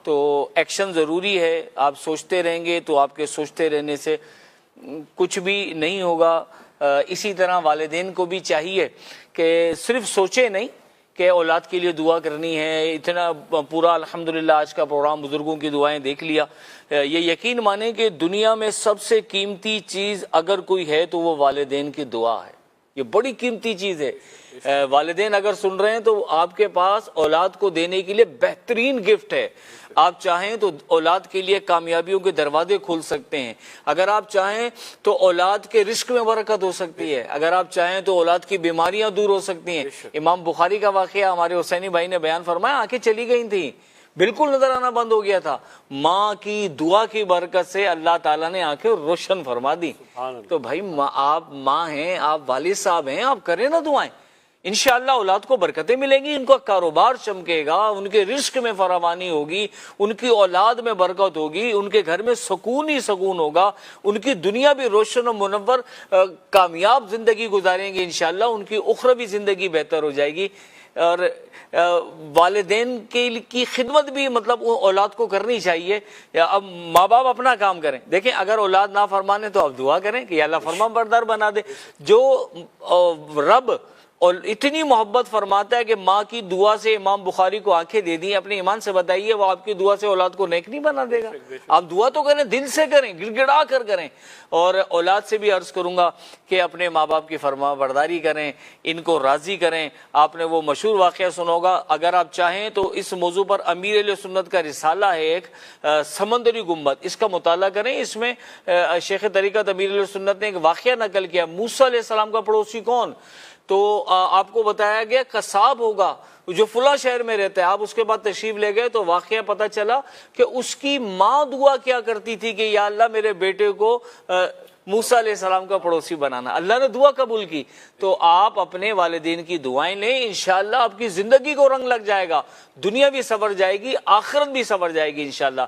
تو ایکشن ضروری ہے. آپ سوچتے رہیں گے تو آپ کے سوچتے رہنے سے کچھ بھی نہیں ہوگا. اسی طرح والدین کو بھی چاہیے کہ صرف سوچے نہیں کہ اولاد کے لیے دعا کرنی ہے. اتنا پورا الحمدللہ آج کا پروگرام بزرگوں کی دعائیں دیکھ لیا. یہ یقین مانیں کہ دنیا میں سب سے قیمتی چیز اگر کوئی ہے تو وہ والدین کی دعا ہے. یہ بڑی قیمتی چیز ہے. والدین اگر سن رہے ہیں تو آپ کے پاس اولاد کو دینے کے لیے بہترین گفٹ ہے. آپ چاہیں تو اولاد کے لیے کامیابیوں کے دروازے کھول سکتے ہیں. اگر آپ چاہیں تو اولاد کے رزق میں برکت ہو سکتی ہے. اگر آپ چاہیں تو اولاد کی بیماریاں دور ہو سکتی ہیں. امام بخاری کا واقعہ ہمارے حسینی بھائی نے بیان فرمایا، آنکھیں چلی گئی تھیں، بالکل نظر آنا بند ہو گیا تھا. ماں کی دعا کی برکت سے اللہ تعالیٰ نے آنکھیں روشن فرما دی. تو بھائی آپ ماں ہیں, آپ والد صاحب ہیں, آپ کریں نا دعائیں, انشاءاللہ اولاد کو برکتیں ملیں گی, ان کا کاروبار چمکے گا, ان کے رزق میں فراوانی ہوگی, ان کی اولاد میں برکت ہوگی, ان کے گھر میں سکون ہی سکون ہوگا, ان کی دنیا بھی روشن و منور کامیاب زندگی گزاریں گے انشاءاللہ, ان کی اخروی زندگی بہتر ہو جائے گی. اور والدین کی خدمت بھی مطلب اولاد کو کرنی چاہیے. اب ماں باپ اپنا کام کریں. دیکھیں اگر اولاد نہ فرمانے تو آپ دعا کریں کہ یا اللہ فرمان بردار بنا دے. جو رب اور اتنی محبت فرماتا ہے کہ ماں کی دعا سے امام بخاری کو آنکھیں دے دی, اپنے ایمان سے بتائیے وہ آپ کی دعا سے اولاد کو نیک نہیں بنا دے گا؟ آپ دعا تو کریں, دل سے کریں, گڑ گڑا کر کریں. اور اولاد سے بھی عرض کروں گا کہ اپنے ماں باپ کی فرما برداری کریں, ان کو راضی کریں. آپ نے وہ مشہور واقعہ سنا ہوگا, اگر آپ چاہیں تو اس موضوع پر امیر اہل سنت کا رسالہ ہے ایک, سمندری گنبد, اس کا مطالعہ کریں. اس میں شیخ طریقت امیر اہل سنت نے ایک واقعہ نقل کیا. موسیٰ علیہ السلام کا پڑوسی کون؟ تو آپ کو بتایا گیا قصاب ہوگا جو فلاں شہر میں رہتا ہے. آپ اس کے بعد تشریف لے گئے تو واقعہ پتہ چلا کہ اس کی ماں دعا کیا کرتی تھی کہ یا اللہ میرے بیٹے کو موسیٰ علیہ السلام کا پڑوسی بنانا. اللہ نے دعا قبول کی. تو آپ اپنے والدین کی دعائیں لیں, انشاءاللہ آپ کی زندگی کو رنگ لگ جائے گا, دنیا بھی سنور جائے گی, آخرت بھی سنور جائے گی انشاءاللہ.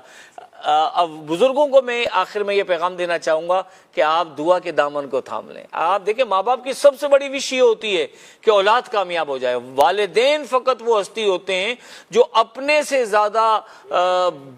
اب بزرگوں کو میں آخر میں یہ پیغام دینا چاہوں گا کہ آپ دعا کے دامن کو تھام لیں. آپ دیکھیں ماں باپ کی سب سے بڑی وش یہ ہوتی ہے کہ اولاد کامیاب ہو جائے. والدین فقط وہ ہستی ہوتے ہیں جو اپنے سے زیادہ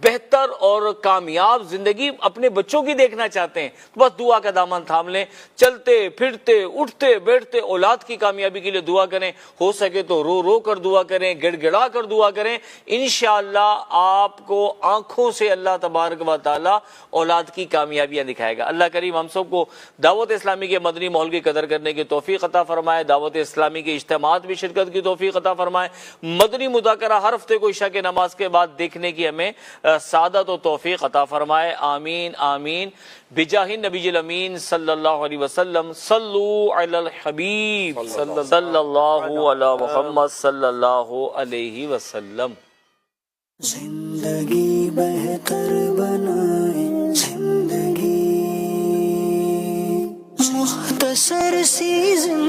بہتر اور کامیاب زندگی اپنے بچوں کی دیکھنا چاہتے ہیں. بس دعا کا دامن تھام لیں, چلتے پھرتے اٹھتے بیٹھتے اولاد کی کامیابی کے لیے دعا کریں. ہو سکے تو رو رو کر دعا کریں, گڑ گڑا کر دعا کریں. انشاءاللہ آپ کو آنکھوں سے اللہ تبارک و تعالی اولاد کی کامیابیاں دکھائے گا. اللہ کریم ہم سب کو دعوت اسلامی کے مدنی ماحول کی قدر کرنے کی توفیق عطا فرمائے, دعوت اسلامی کے اجتماعات میں شرکت کی توفیق عطا فرمائے, مدنی مذاکرہ ہر ہفتے کو عشاء کے نماز کے بعد دیکھنے کی ہمیں سعادت و توفیق عطا فرمائے. آمین آمین بجاہ النبی الامین صلی اللہ علیہ وسلم. صلو علی الحبیب صلی اللہ علی محمد صلی اللہ علیہ وسلم. زندگی بہتر بنائے, زندگی مختصر سی زندگی